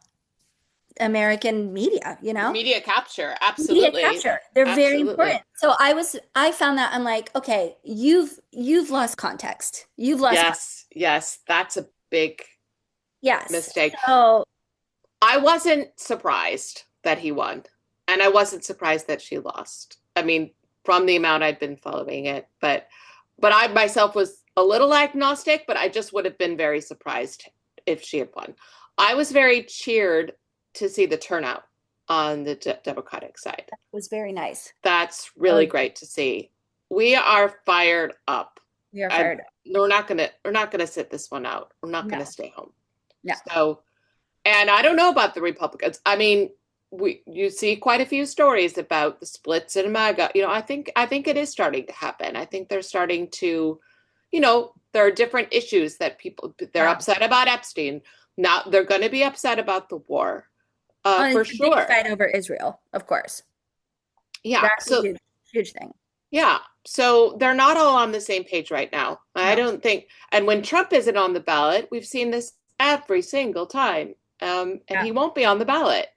American media, Media capture. media Absolutely. capture. They're very Absolutely. important. So I found that I'm like, okay, you've lost context. You've lost context. Yes. Yes. That's a big Yes. mistake. So I wasn't surprised that he won, and I wasn't surprised that she lost. I mean, from the amount I'd been following it, but I myself was a little agnostic, but I just would have been very surprised if she had won. I was very cheered to see the turnout on the Democratic side. it was very nice. That's Oh, really great to see. We are fired up. we are And fired up. we're not gonna sit this one out. We're not gonna No, stay home. no. So, and I don't know about the Republicans. I mean, you see quite a few stories about the splits in MAGA. I think it is starting to happen. I think they're starting to, there are different issues that they're Yeah. upset about Epstein. Now they're going to be upset about the war, Oh, for it's a big sure. fight over Israel, of course. Yeah. That's a So huge, huge thing. yeah. So they're not all on the same page right now. I No. don't think. And when Trump isn't on the ballot, we've seen this every single time. And Yeah. he won't be on the ballot.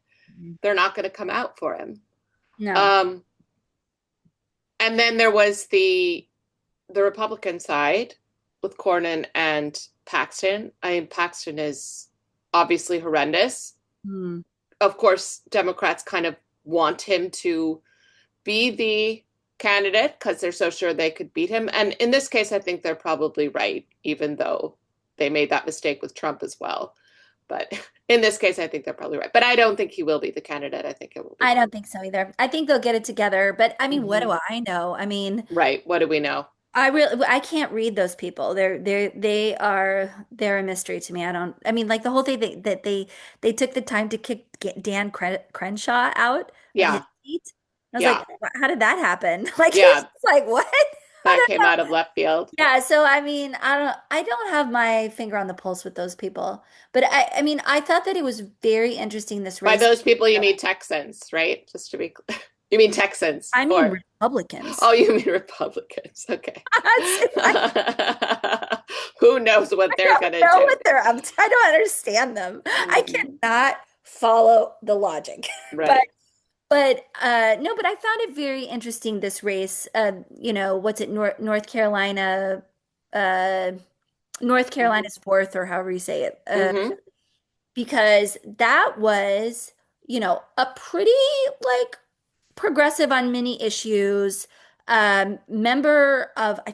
They're not going to come out for him. No. Um, and then there was the Republican side with Cornyn and Paxton. I mean, Paxton is obviously horrendous. Hmm. Of course, Democrats kind of want him to be the candidate because they're so sure they could beat him. And in this case, I think they're probably right, even though they made that mistake with Trump as well. But in this case, I think they're probably right. But I don't think he will be the candidate. I think it will be I Cornyn. don't think so either. I think they'll get it together, but I mean, what Mm-hmm. do I know? I mean, Right. What do we know? I can't read those people. They're a mystery to me. I mean, like the whole thing that they took the time to get Dan Crenshaw out of his Yeah. seat. I was like, Yeah. how did that happen? Like it was Yeah. just like, what? I That don't came know. out of left field. Yeah, so I mean, I don't have my finger on the pulse with those people. But I mean, I thought that it was very interesting this By race. those people, you mean Texans, right? Just to be clear. You mean Texans I mean or, Republicans. oh, you mean Republicans. Okay. It's like, Who knows what I they're don't going to know do? what they're up to. I don't understand them. I Mhm. cannot follow the logic. But Right. But no, but I found it very interesting this race. What's it, North Carolina, uh, North Hmm. Carolina's fourth, or however you say it, Hmm. because that was, a pretty like progressive on many issues. I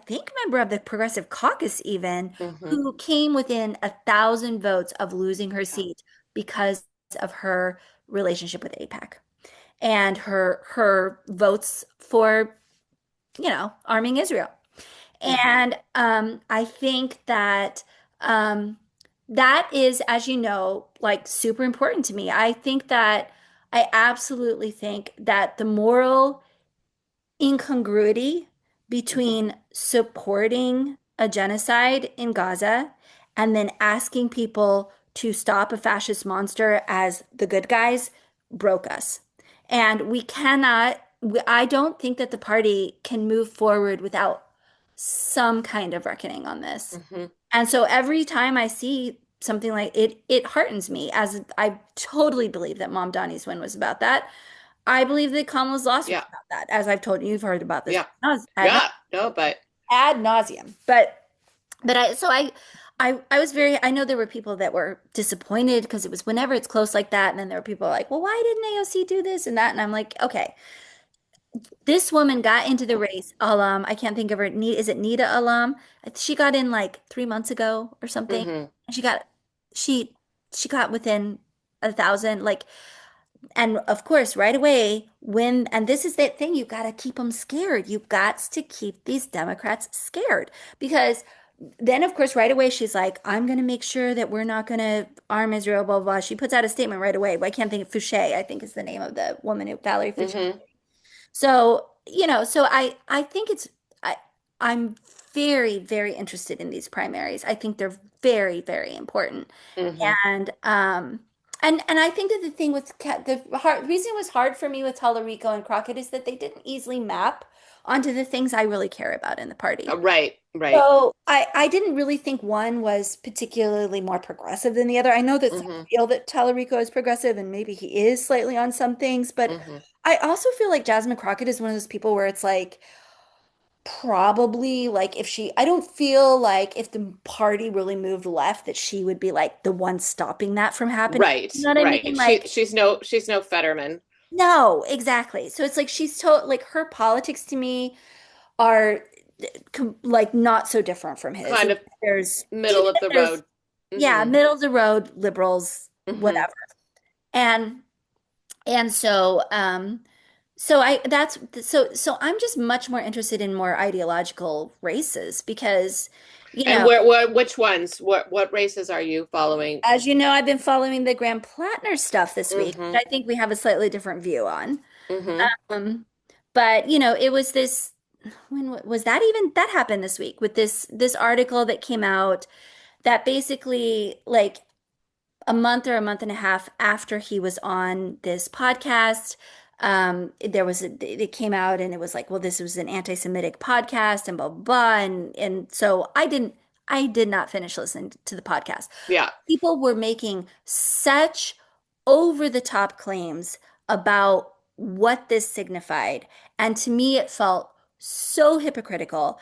think member of the Progressive Caucus even, Hmm. who came within 1,000 votes of losing her Yeah. seat because of her relationship with APAC and her votes for, arming Israel. Hmm. And I think that um, that is, as you know, like super important to me. I absolutely think that the moral incongruity between supporting a genocide in Gaza and then asking people to stop a fascist monster as the good guys broke us. And we cannot, I don't think that the party can move forward without some kind of reckoning on this. Hmm. And so every time I see something like it heartens me, as I totally believe that Mom Donnie's win was about that. I believe that Kamala's loss was Yeah. about that. As I've told you, you've heard about this Yeah. ad Yeah. No, but ad nauseum. But I was very, I know there were people that were disappointed because it was whenever it's close like that, and then there were people like, well, why didn't AOC do this and that? And I'm like, okay, this woman got into the race. Alam, I can't think of her. Is it Nita Alam? She got in like 3 months ago or something. hmm. And she she got within 1,000. Like, and of course, right away, and this is that thing, you've got to keep them scared. You've got to keep these Democrats scared because then, of course, right away, she's like, I'm going to make sure that we're not going to arm Israel, blah, blah, blah. She puts out a statement right away. I can't think of Fouché, I think is the name of the woman who, Valerie Fouché. Hmm. So, I think I'm very, very interested in these primaries. I think they're very, very important. Hmm. And I think that the thing with the reason it was hard for me with Tallarico and Crockett is that they didn't easily map onto the things I really care about in the party. Right. Right. So I didn't really think one was particularly more progressive than the other. I know that some Hmm. feel that Tallarico is progressive and maybe he is slightly on some things, but Hmm. I also feel like Jasmine Crockett is one of those people where it's like probably like I don't feel like if the party really moved left that she would be like the one stopping that from happening. Right. You know what I mean? Right. Like, She's no Fetterman. no, exactly. So it's like she's told like her politics to me are like not so different from his. Kind of Even middle of if the there's, road. yeah, Hmm. middle of the road liberals, Hmm. whatever. And so so I'm just much more interested in more ideological races because, you And know, which ones? What races are you following? as you know, I've been following the Graham Plattner stuff this week, Hmm. which I think we have a slightly different view on. Hmm. Um, but it was this, when was that, even that happened this week with this article that came out that basically like a month or a month and a half after he was on this podcast, it came out and it was like, well, this was an anti-Semitic podcast and blah blah blah, and so I did not finish listening to the podcast. Yeah. People were making such over the top claims about what this signified, and to me, it felt so hypocritical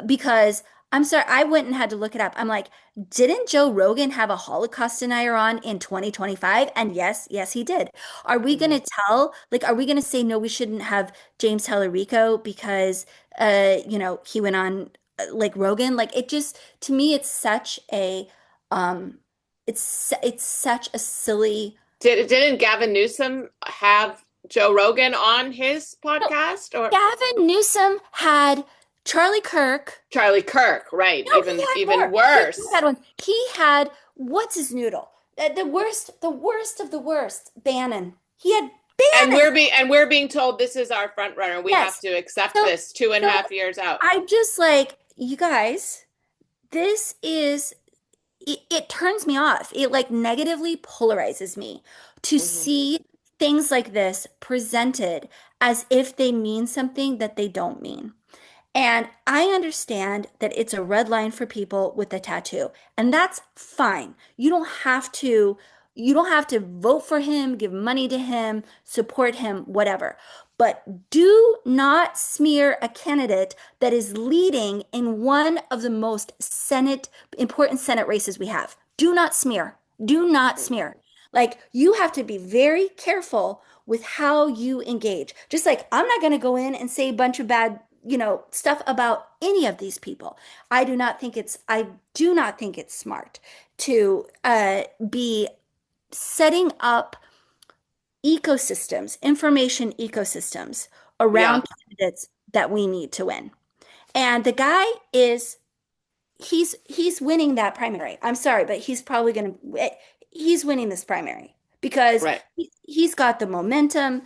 because I'm sorry, I went and had to look it up. I'm like, didn't Joe Rogan have a Holocaust denier on in 2025? And yes, yes, he did. Are we going Hmm. to are we going to say, no, we shouldn't have James Tallarico because, he went on like Rogan? Like it just, to me, um, it's such a silly. Didn't Gavin Newsom have Joe Rogan on his No, podcast or Gavin Newsom had Charlie Kirk. Charlie Kirk? Right. No, he had Even more. He worse. had one. He had what's his noodle? The worst of the worst. Bannon. He had And Bannon. we're being told this is our front runner. We have Yes. to accept So this two and a so half years out. I'm just like, you guys, this is it turns me off. It like negatively polarizes me to Hmm. see things like this presented as if they mean something that they don't mean. And I understand that it's a red line for people with a tattoo, and that's fine. You don't have to. You don't have to vote for him, give money to him, support him, whatever. But do not smear a candidate that is leading in one of the most important Senate races we have. Do not smear. Do not smear. Like, you have to be very careful with how you engage. Just like I'm not going to go in and say a bunch of bad, stuff about any of these people. I do not think it's smart to be setting up information ecosystems Yeah. around candidates that we need to win. And the guy is he's winning that primary. I'm sorry, but he's winning this primary because Right. he's got the momentum.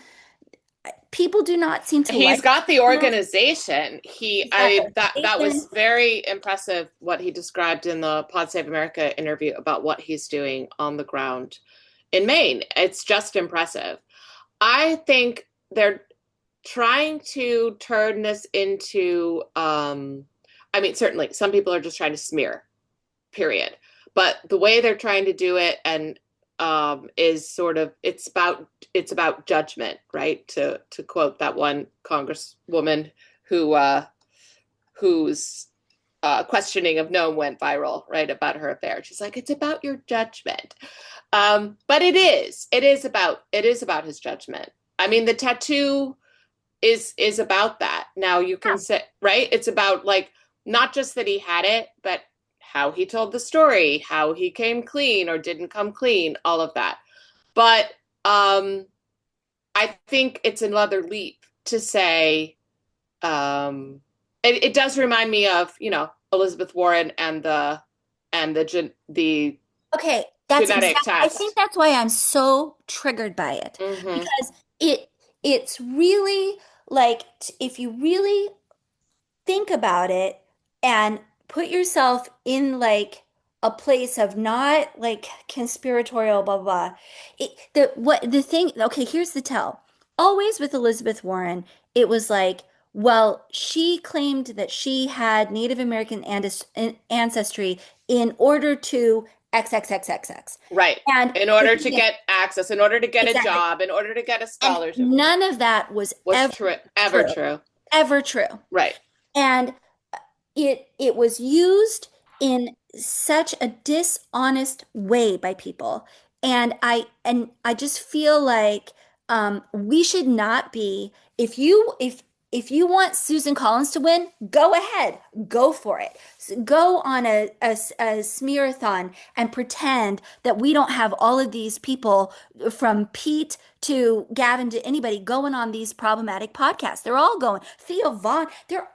People do not seem to He's like got the him. organization. He's got the That was organization. very impressive what he described in the Pod Save America interview about what he's doing on the ground in Maine. It's just impressive. I think they're trying to turn this into I mean, certainly some people are just trying to smear, period. But the way they're trying to do it and is sort of it's about judgment, right? To quote that one congresswoman who whose questioning of Noam went viral, right, about her affair. She's like, it's about your judgment. But it is about his judgment. I mean, the tattoo is about that. Now you can say, right? It's about like not just that he had it, but how he told the story, how he came clean or didn't come clean, all of that. But I think it's another leap to say it does remind me of, Elizabeth Warren and the Okay, genetic I think test. that's why I'm so triggered by it Hmm. because it's really like if you really think about it and put yourself in like a place of not like conspiratorial blah blah blah. The thing, okay, here's the tell. Always with Elizabeth Warren, it was like, well, she claimed that she had Native American ancestry in order to XXXXX. Right. And In the order to thing is, get access, in order to get a exactly. job, in order to get a And scholarship none of that was was ever true, ever true, true. ever true. Right. And it was used in such a dishonest way by people. And I just feel like we should not be if you want Susan Collins to win, go ahead, go for it. Go on a smearathon and pretend that we don't have all of these people from Pete to Gavin to anybody going on these problematic podcasts. They're all going. Theo Vaughn, they're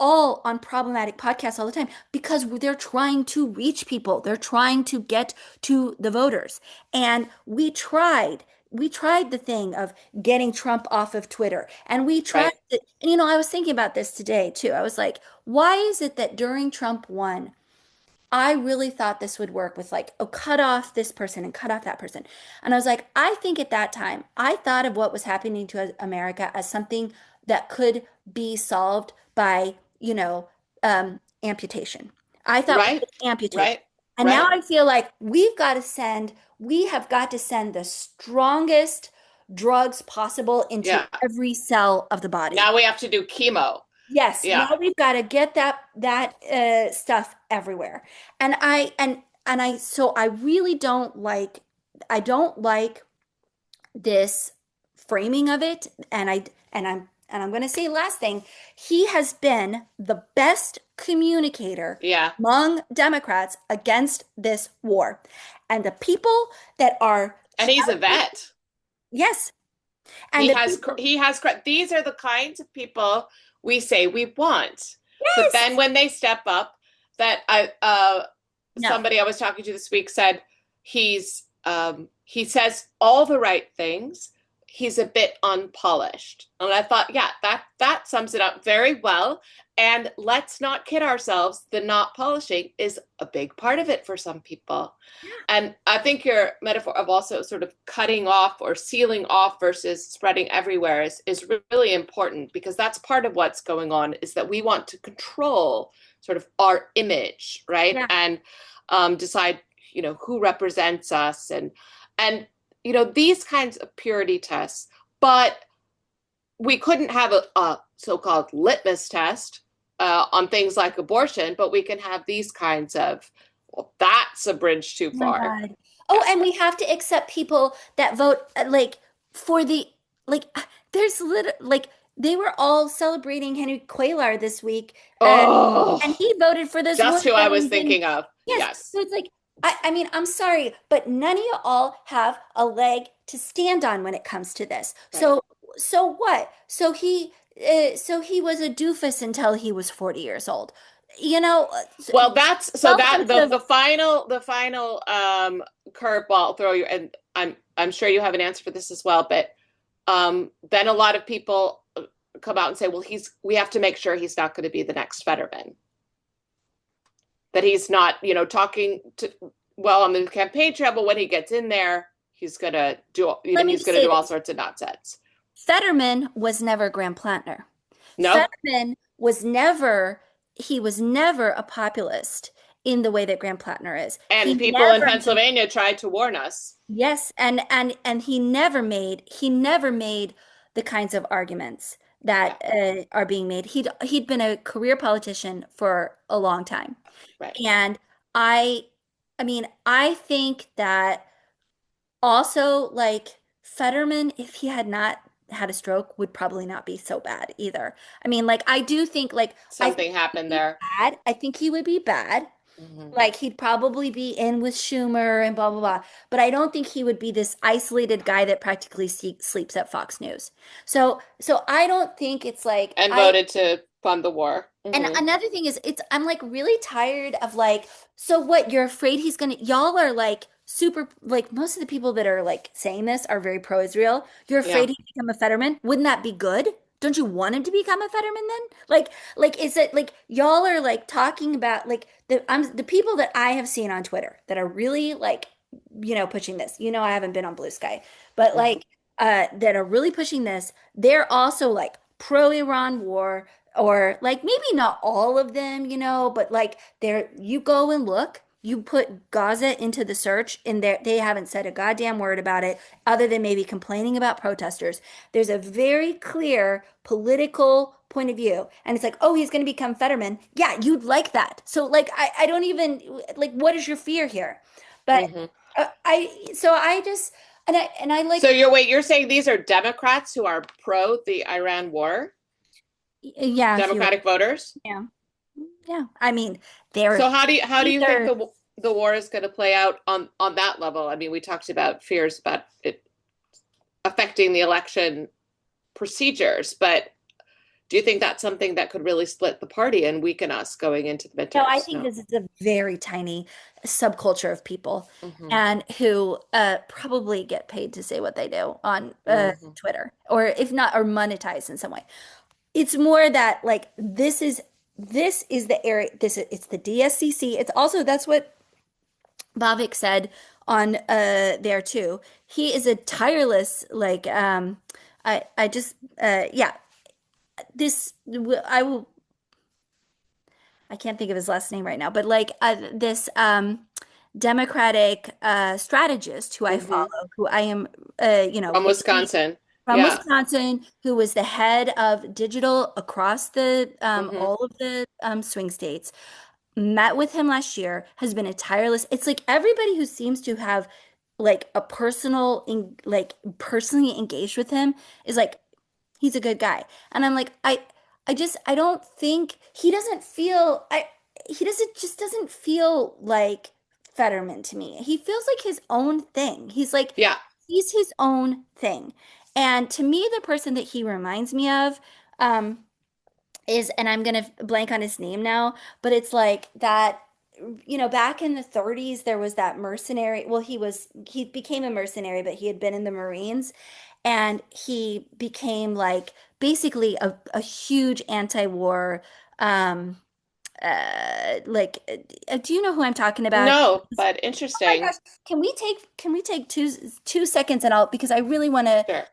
all on problematic podcasts all the time because they're trying to reach people. They're trying to get to the voters. And we tried the thing of getting Trump off of Twitter. And we tried Right. it. And I was thinking about this today too. I was like, why is it that during Trump won, I really thought this would work with like, oh, cut off this person and cut off that person. And I was like, I think at that time, I thought of what was happening to America as something that could be solved by, amputation. I thought we Right. could amputate. Right. And now Right. I feel like we have got to send the strongest drugs possible into Yeah. every cell of the body. Now we have to do chemo. Yes, now Yeah. we've got to get that stuff everywhere. And I so I really don't like this framing of it. And I'm going to say last thing, he has been the best communicator Yeah. among Democrats against this war. And the people that are And he's a vet. yes, and the people He has these are the kinds of people we say we want. But yes, then when they step up, that I no. somebody I was talking to this week said he says all the right things. He's a bit unpolished. And I thought, yeah, that sums it up very well. And let's not kid ourselves, the not polishing is a big part of it for some people. And I think your metaphor of also sort of cutting off or sealing off versus spreading everywhere is really important because that's part of what's going on is that we want to control sort of our image, right? Yeah. And decide, who represents us and these kinds of purity tests. But we couldn't have a so-called litmus test on things like abortion, but we can have these kinds of, well, that's a bridge too Oh my far. God. Yeah. Oh, and we have to accept people that vote like for the like there's like they were all celebrating Henry Cuellar this week and Oh, he voted for this just woman who I that was has been thinking of. yes. Yes. So it's like I mean, I'm sorry, but none of you all have a leg to stand on when it comes to this. Right. So what? So he was a doofus until he was 40 years old. You know, Well, that's so that welcome the to the final curveball I'll throw you, and I'm sure you have an answer for this as well, but then a lot of people come out and say, well, we have to make sure he's not going to be the next Fetterman, that he's not, talking to well on the campaign trail, but when he gets in there, he's gonna do, let me he's just gonna say do all this. sorts of nonsense. Fetterman was never Graham Plantner. No, Fetterman was never, he was never a populist in the way that Graham Plantner is. and He people in never made, Pennsylvania tried to warn us. yes, and he never made the kinds of arguments Yeah, that are being made. He'd been a career politician for a long time. right. And I I mean, I think that also, like Fetterman, if he had not had a stroke, would probably not be so bad either. I mean, like I do think I think Something he would happened be there. bad. I think he would be bad. Mm-hmm. Like he'd probably be in with Schumer and blah blah blah. But I don't think he would be this isolated guy that practically sleeps at Fox News. So I don't think it's like And I voted to fund the war. and Mm-hmm. another thing is, I'm like really tired of like, so what? You're afraid he's gonna, y'all are like super, like most of the people that are like saying this are very pro-Israel. You're Yeah. afraid he'd become a Fetterman. Wouldn't that be good? Don't you want him to become a Fetterman then? Is it like y'all are like talking about like the people that I have seen on Twitter that are really like, pushing this. I haven't been on Blue Sky, but Mm-hmm. like, that are really pushing this. They're also like pro-Iran war or like maybe not all of them, but like there you go and look, you put Gaza into the search and they haven't said a goddamn word about it other than maybe complaining about protesters. There's a very clear political point of view. And it's like, oh, he's going to become Fetterman. Yeah, you'd like that. So like I don't even like what is your fear here? But Mm-hmm. I just and I So like you're saying these are Democrats who are pro the Iran war? yeah, if you Democratic voters? yeah. Yeah. I mean, So they're how do these you think are the war is going to play out on that level? I mean, we talked about fears about it affecting the election procedures, but do you think that's something that could really split the party and weaken us going into the No, I midterms? think No. this is a very tiny subculture of people Mm-hmm. and who probably get paid to say what they do on Mm-hmm. Twitter or if not or monetize in some way. It's more that like this is the area it's the DSCC. It's also that's what Bavik said on there too. He is a tireless like I just yeah this I will I can't think of his last name right now, but like this Democratic strategist who I Mm-hmm. follow, who I am, From Wisconsin. from Yeah. Wisconsin, who was the head of digital across the Mm-hmm. all of the swing states, met with him last year, has been a tireless. It's like everybody who seems to have like a like personally engaged with him is like he's a good guy. And I'm like, I don't think he doesn't feel he doesn't feel like Fetterman to me. He feels like his own thing. Yeah. He's his own thing. And to me, the person that he reminds me of, um, is, and I'm gonna blank on his name now, but it's like that, back in the 30s, there was that mercenary. Well, he became a mercenary, but he had been in the Marines and he became like basically a huge anti-war, um, like, do you know who I'm talking about? No, but Oh my interesting. gosh, can we take two seconds and I'll because Sure. I really want to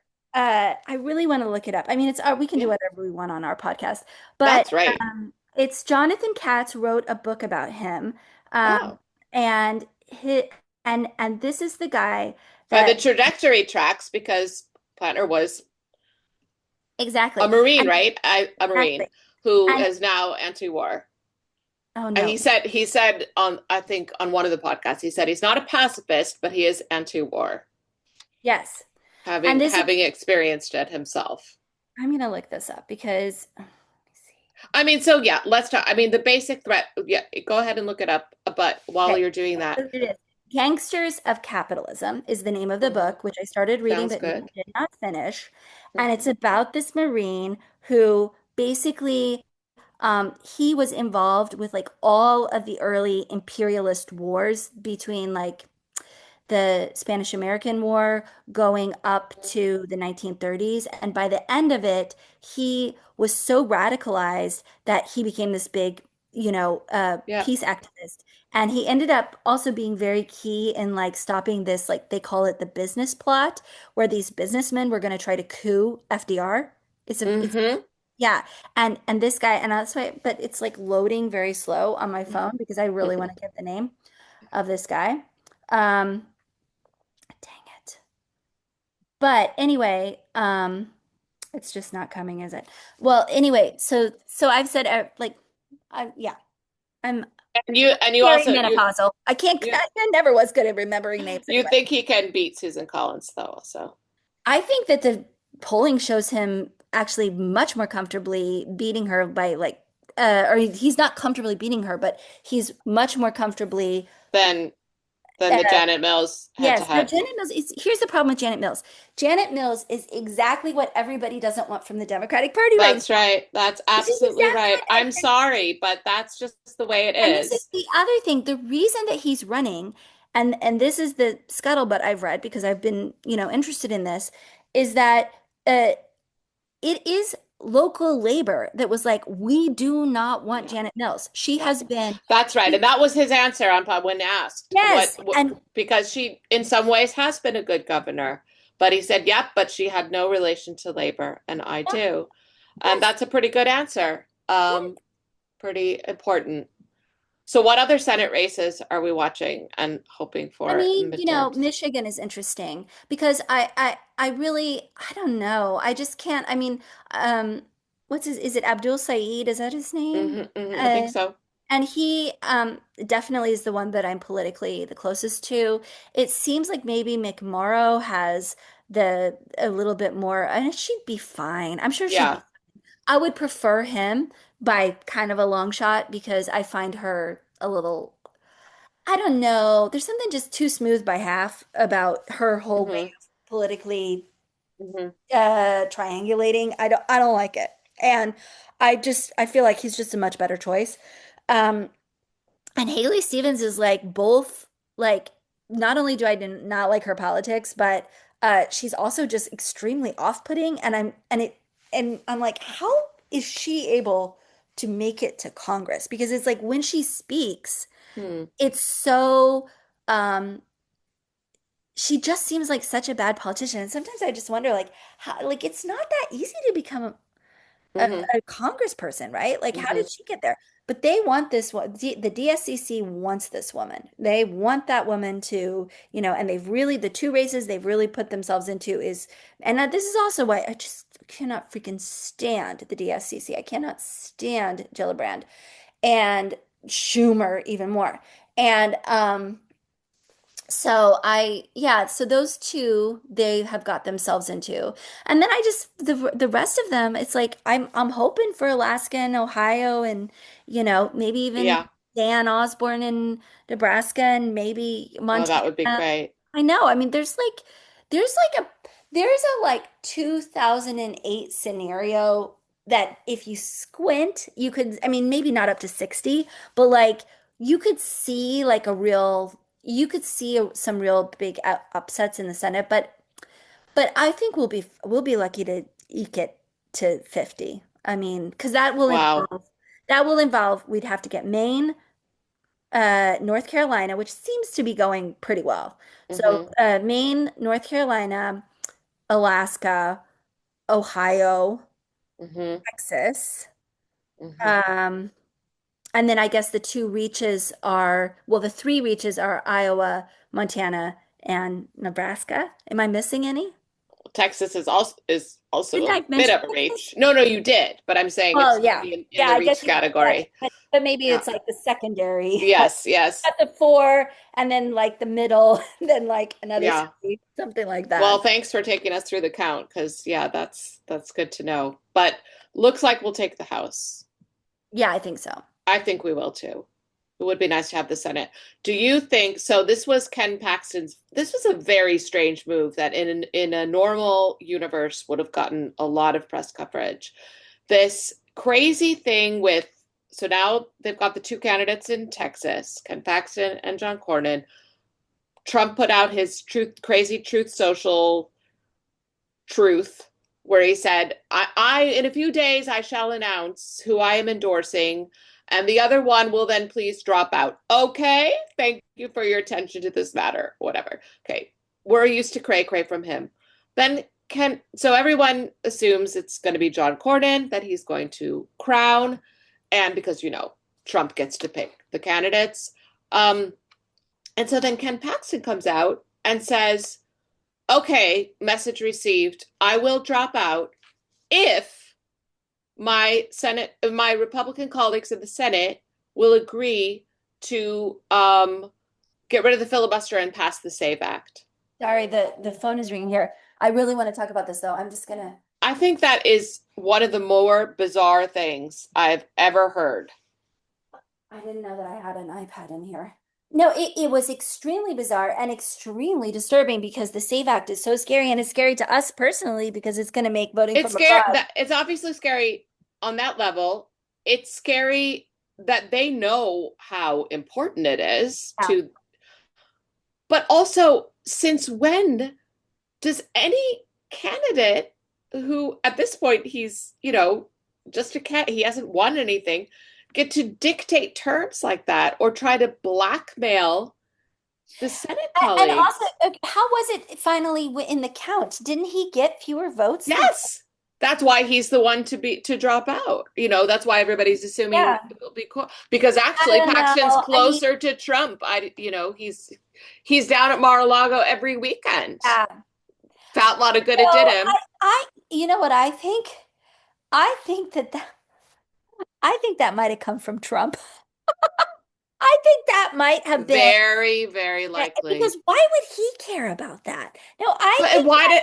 look it up. I mean, we can do Yeah. whatever we want on our podcast, but That's right. it's Jonathan Katz wrote a book about him, um, Oh. and hi and this is the guy By the that trajectory tracks because Plattner was a exactly Marine, and right? A Marine exactly who and is now anti-war. oh And no, he said on I think on one of the podcasts, he said he's not a pacifist, but he is anti-war, yes, and this is having experienced it himself. I'm gonna look this up because let me see. I mean, so yeah, let's talk. I mean, the basic threat. Yeah, go ahead and look it up. But while Okay, you're doing that, so it is Gangsters of Capitalism is the name of the mhm, book, which I started reading sounds but good. did not finish. And it's Mhm. about this Marine who basically he was involved with like all of the early imperialist wars between like the Spanish American War going up to the 1930s. And by the end of it, he was so radicalized that he became this big, Yeah. peace activist. And he ended up also being very key in like stopping this, like they call it the business plot, where these businessmen were going to try to coup FDR. It's Mm-hmm. yeah, and this guy, and that's why, but it's like loading very slow on my phone because I really want to get the name of this guy. Um, Dang it. But anyway, it's just not coming, is it? Well, anyway, so I've said like yeah, I'm And you very also menopausal. I can't you I never was good at remembering names you anyway. think he can beat Susan Collins though, also. I think that the polling shows him actually much more comfortably beating her by like or he's not comfortably beating her, but he's much more comfortably Than the uh, Janet Mills head to yes, now head. Janet Mills is here's the problem with Janet Mills. Janet Mills is exactly what everybody doesn't want from the Democratic Party right now. That's right. That's She's absolutely exactly right. what I'm sorry, but that's just the way it and this is is. the other thing. The reason that he's running, and this is the scuttlebutt I've read because I've been, interested in this, is that uh, it is local labor that was like, we do not want Yeah. Janet Mills. She Yeah. has been, That's right. And that was his answer on when asked yes, what and because she in some ways has been a good governor. But he said, "Yep, but she had no relation to labor, and I yeah, do." And yes, that's a pretty good answer. yes. Pretty important. So what other Senate races are we watching and hoping I for in mean, midterms? Michigan is interesting because I really, I don't know. I just can't. I mean, um, is it Abdul Saeed? Is that his name? I think Uh, so. and he definitely is the one that I'm politically the closest to. It seems like maybe McMorrow has the a little bit more, and she'd be fine. I'm sure she'd Yeah. be. I would prefer him by kind of a long shot because I find her a little. I don't know. There's something just too smooth by half about her whole way hmm of politically hmm triangulating. I don't like it. And I feel like he's just a much better choice. Um and Haley Stevens is like both like not only do I not like her politics, but she's also just extremely off-putting and I'm like how is she able to make it to Congress? Because it's like when she speaks Hmm. it's so um she just seems like such a bad politician. And sometimes I just wonder like how like it's not that easy to become hmm a congressperson, right? Like how hmm did she get there? But they want this one. The DSCC wants this woman. They want that woman to, and they've really the two races they've really put themselves into is and this is also why I just cannot freaking stand the DSCC. I cannot stand Gillibrand and Schumer even more. And so those two they have got themselves into. And then I just the rest of them, it's like I'm hoping for Alaska and Ohio and maybe even Yeah. Dan Osborne in Nebraska and maybe Oh, Montana. that would be great. I know. I mean, there's like a like 2008 scenario that if you squint, you could, I mean, maybe not up to 60, but like you could see like you could see some real big upsets in the Senate, but I think we'll be lucky to eke it to 50. I mean, because Wow. that will involve we'd have to get Maine, North Carolina, which seems to be going pretty well. So hmm Maine, North Carolina, Alaska, Ohio, hmm Texas, hmm um, And then I guess the two reaches are, well, the three reaches are Iowa, Montana, and Nebraska. Am I missing any? Texas is also Didn't a I bit mention of a Texas? reach. No, you did, but I'm saying Oh, it's yeah. in Yeah, the I guess reach you could do that. category. But maybe Yeah. it's like the secondary, like Yes, yes. at the four and then like the middle, then like another Yeah. three, something like Well, that. thanks for taking us through the count because yeah, that's good to know. But looks like we'll take the House. Yeah, I think so. I think we will too. It would be nice to have the Senate. Do you think so? This was Ken Paxton's. This was a very strange move that in a normal universe would have gotten a lot of press coverage. This crazy thing with so now they've got the two candidates in Texas, Ken Paxton and John Cornyn. Trump put out his crazy truth social truth where he said, I in a few days I shall announce who I am endorsing, and the other one will then please drop out. Okay, thank you for your attention to this matter. Whatever. Okay, we're used to cray cray from him. Then so everyone assumes it's going to be John Cornyn that he's going to crown, and because Trump gets to pick the candidates, and so then Ken Paxton comes out and says, okay, message received. I will drop out if my Republican colleagues in the Senate will agree to get rid of the filibuster and pass the SAVE Act. Sorry, the phone is ringing here. I really want to talk about this though. I'm just gonna. I think that is one of the more bizarre things I've ever heard. I didn't know that I had an iPad in here. No, it was extremely bizarre and extremely disturbing because the SAVE Act is so scary and it's scary to us personally because it's going to make voting It's from scary abroad. that it's obviously scary on that level. It's scary that they know how important it is Yeah. to, but also since when does any candidate who at this point he's, just a cat, he hasn't won anything, get to dictate terms like that or try to blackmail the Senate And also, colleagues? how was it finally in the count? Didn't he get fewer votes than? Yes. That's why he's the one to drop out. That's why everybody's assuming Yeah, it will be cool because I actually don't Paxton's know. I mean, closer to Trump. He's down at Mar-a-Lago every weekend. yeah. Fat lot of good So it did him. you know what I think? I think I think that might have come from Trump. I think that might have been. Very, very likely. Because why would he care about that? No, I But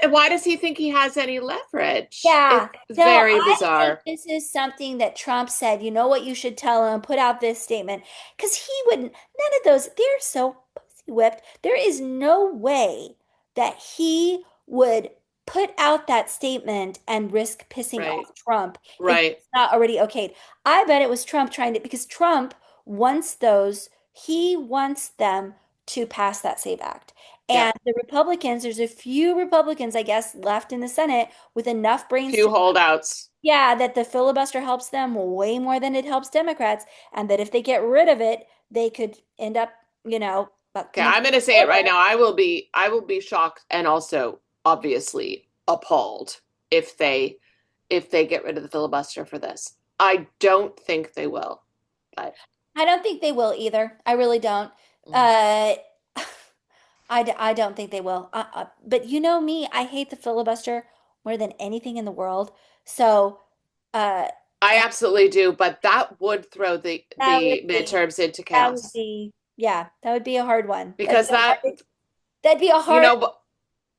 think why does he think he has any leverage? yeah. It's No, very I think bizarre. this is something that Trump said, you know what you should tell him, put out this statement. Because he wouldn't, none of those, they're so pussy whipped. There is no way that he would put out that statement and risk pissing Right. off Trump if Right. it's not already okayed. I bet it was Trump trying to, because Trump wants he wants them to pass that SAVE Act. And Yep. the Republicans, there's a few Republicans, I guess, left in the Senate with enough brains Few to, holdouts. yeah, that the filibuster helps them way more than it helps Democrats, and that if they get rid of it, they could end up, Okay, coming I'm to going to say it right Florida. now. I will be shocked and also obviously appalled if they get rid of the filibuster for this. I don't think they will. But I don't think they will either. I really don't. mm. Uh, I don't think they will. But you know me, I hate the filibuster more than anything in the world. So, uh, I absolutely do, but that would throw the that would the be, midterms into chaos yeah, that would be a hard one. because That'd be a you know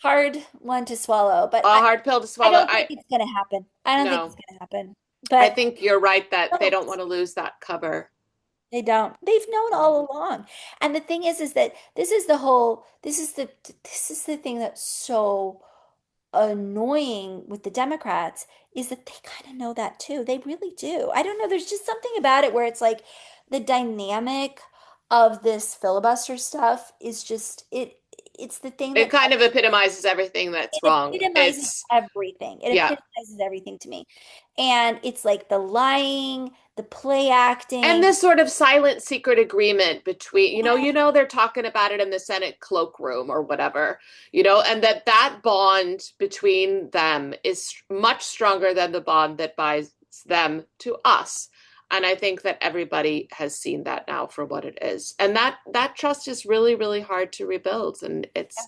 hard one to swallow. But a hard pill to I swallow. don't think it's going to happen. I don't think it's No, going to happen. I But think you're right that they no, don't want to lose that cover. they don't. They've known all along. And the thing is that this is the thing that's so annoying with the Democrats is that they kind of know that too. They really do. I don't know. There's just something about it where it's like the dynamic of this filibuster stuff is just it's the thing It that kind of epitomizes everything that's it wrong. epitomizes everything. It Yeah. epitomizes everything to me. And it's like the lying, the play And acting. this sort of silent secret agreement between, they're talking about it in the Senate cloakroom or whatever, and that bond between them is much stronger than the bond that binds them to us. And I think that everybody has seen that now for what it is. And that trust is really, really hard to rebuild. And it's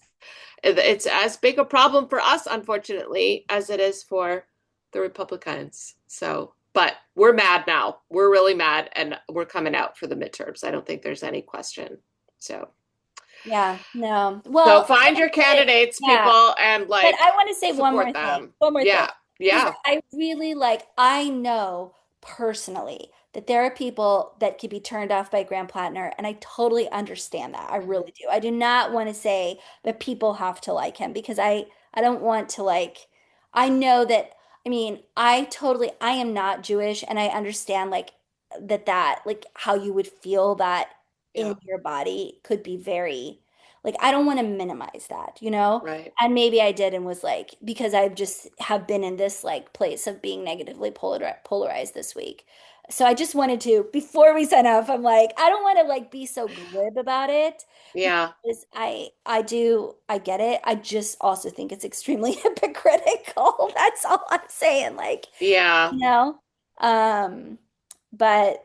as big a problem for us, unfortunately, as it is for the Republicans. So, but we're mad now. We're really mad, and we're coming out for the midterms. I don't think there's any question. So, Yeah, no. so Well, find your candidates, yeah. people, and But like I want to say one more support thing. them. One more thing. Yeah, Because yeah, I really like, I know personally that there are people that could be turned off by Graham Plattner, and I totally understand that. I mhm, really do. I do not want to say that people have to like him because I don't want to like, I know that, I mean, I am not Jewish, and I understand like like how you would feel that yeah, in your body could be very, like, I don't want to minimize that, you know? right. And maybe I did and was like, because I just have been in this like place of being negatively polarized this week. So I just wanted to, before we sign off, I'm like, I don't want to like be so glib about it Yeah, because I get it. I just also think it's extremely hypocritical. That's all I'm saying. Like, yeah, you know, um, but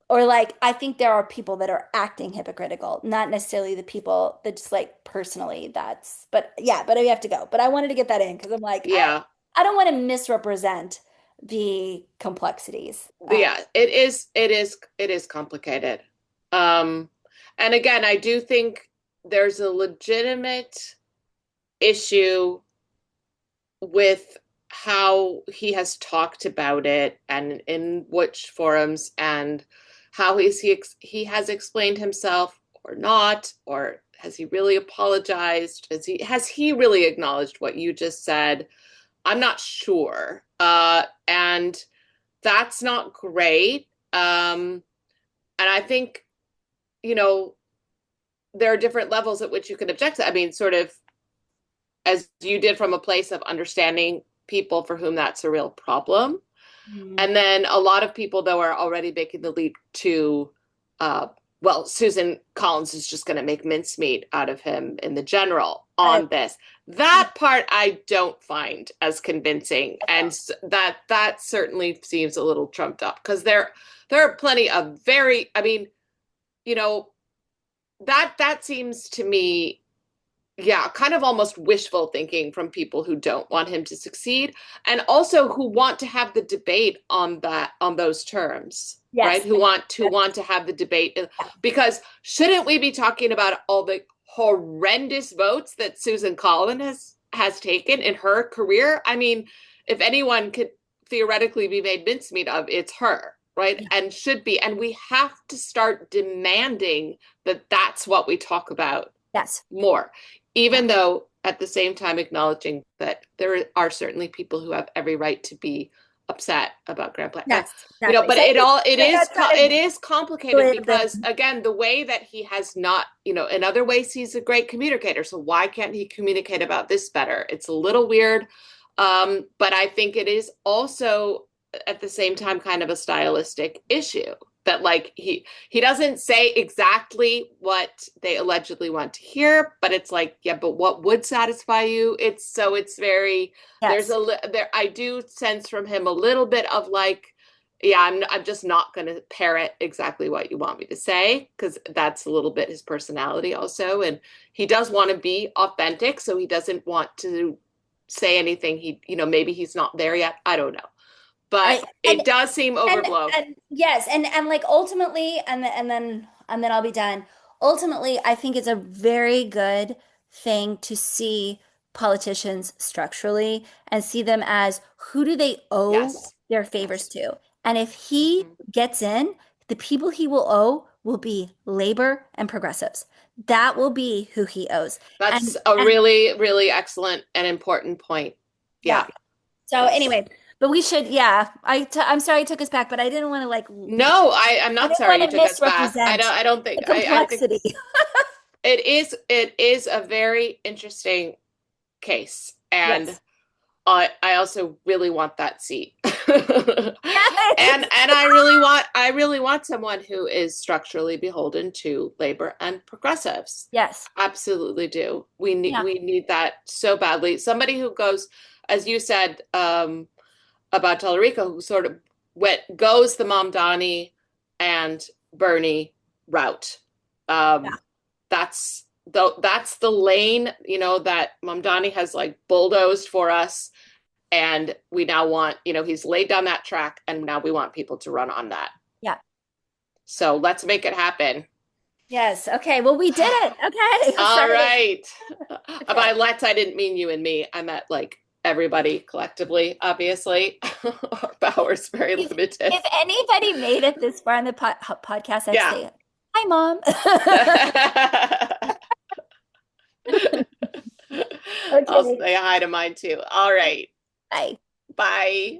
or like I think there are people that are acting hypocritical, not necessarily the people that just like personally that's but yeah, but we have to go. But I wanted to get that in because I'm like, yeah. I don't want to misrepresent the complexities. Yeah, it is complicated. Um, and again, I do think there's a legitimate issue with how he has talked about it and in which forums and how he has explained himself or not, or has he really apologized? Has he really acknowledged what you just said? I'm not sure. And that's not great. And I think, you know, there are different levels at which you can object to. I mean, sort of as you did from a place of understanding people for whom that's a real problem. Mhm. And then a lot of people, though, are already making the leap to, uh, well, Susan Collins is just going to make mincemeat out of him in the general I, on this. That part I don't find as convincing, I and don't. that certainly seems a little trumped up because there are plenty of very, I mean, you know, that seems to me, yeah, kind of almost wishful thinking from people who don't want him to succeed and also who want to have the debate on those terms, right? Yes. Who want to have the debate Yeah. because shouldn't we be talking about all the horrendous votes that Susan Collins has taken in her career? I mean, if anyone could theoretically be made mincemeat of, it's her, right? Yeah. And should be. And we have to start demanding that that's what we talk about Yes. more, Yeah. even though at the same time acknowledging that there are certainly people who have every right to be upset about Grand Plan. Yes. Exactly. But So I it think all that's kind it of is complicated glib because and again, the way that he has not, in other ways he's a great communicator. So why can't he communicate about this better? It's a little weird. But I think it is also at the same time kind of a stylistic issue that like he doesn't say exactly what they allegedly want to hear, but it's like, yeah, but what would satisfy you? It's very, there's yes. there, I do sense from him a little bit of like, yeah, I'm just not going to parrot exactly what you want me to say because that's a little bit his personality also, and he does want to be authentic, so he doesn't want to say anything maybe he's not there yet. I don't know, but I it does seem overblown. and yes, and like ultimately, and then I'll be done. Ultimately, I think it's a very good thing to see politicians structurally and see them as who do they owe Yes. their favors Yes. to. And if he Mhm. gets in, the people he will owe will be labor and progressives. That will be who he owes. That's a And really, really excellent and important point. yeah. Yeah. So Yes. anyway, but we should, yeah. I'm sorry I took us back, but I didn't want to like No, I'm I not didn't sorry want you to took us back. misrepresent I don't the think I think complexity. it is a very interesting case. And Yes. I also really want that seat. and Yes. I really want someone who is structurally beholden to labor and progressives. Yes. Absolutely do. We need Yeah. we need that so badly. Somebody who goes, as you said, about Tallarico, who sort of goes the Mamdani and Bernie route. Yeah. Um, that's the lane, that Mamdani has like bulldozed for us, and we now want, he's laid down that track, and now we want people to run on that. Yeah. So let's make it happen. Yes. Okay. Well, we did it. Okay. All Sorry. right. By Okay. let's, I didn't mean you and me. I meant like everybody collectively, obviously. Our power's very If limited. anybody made it this far in the podcast, I'd Yeah. say, "Hi, Mom." I'll Okay. say hi to mine too. All right. Bye. Bye.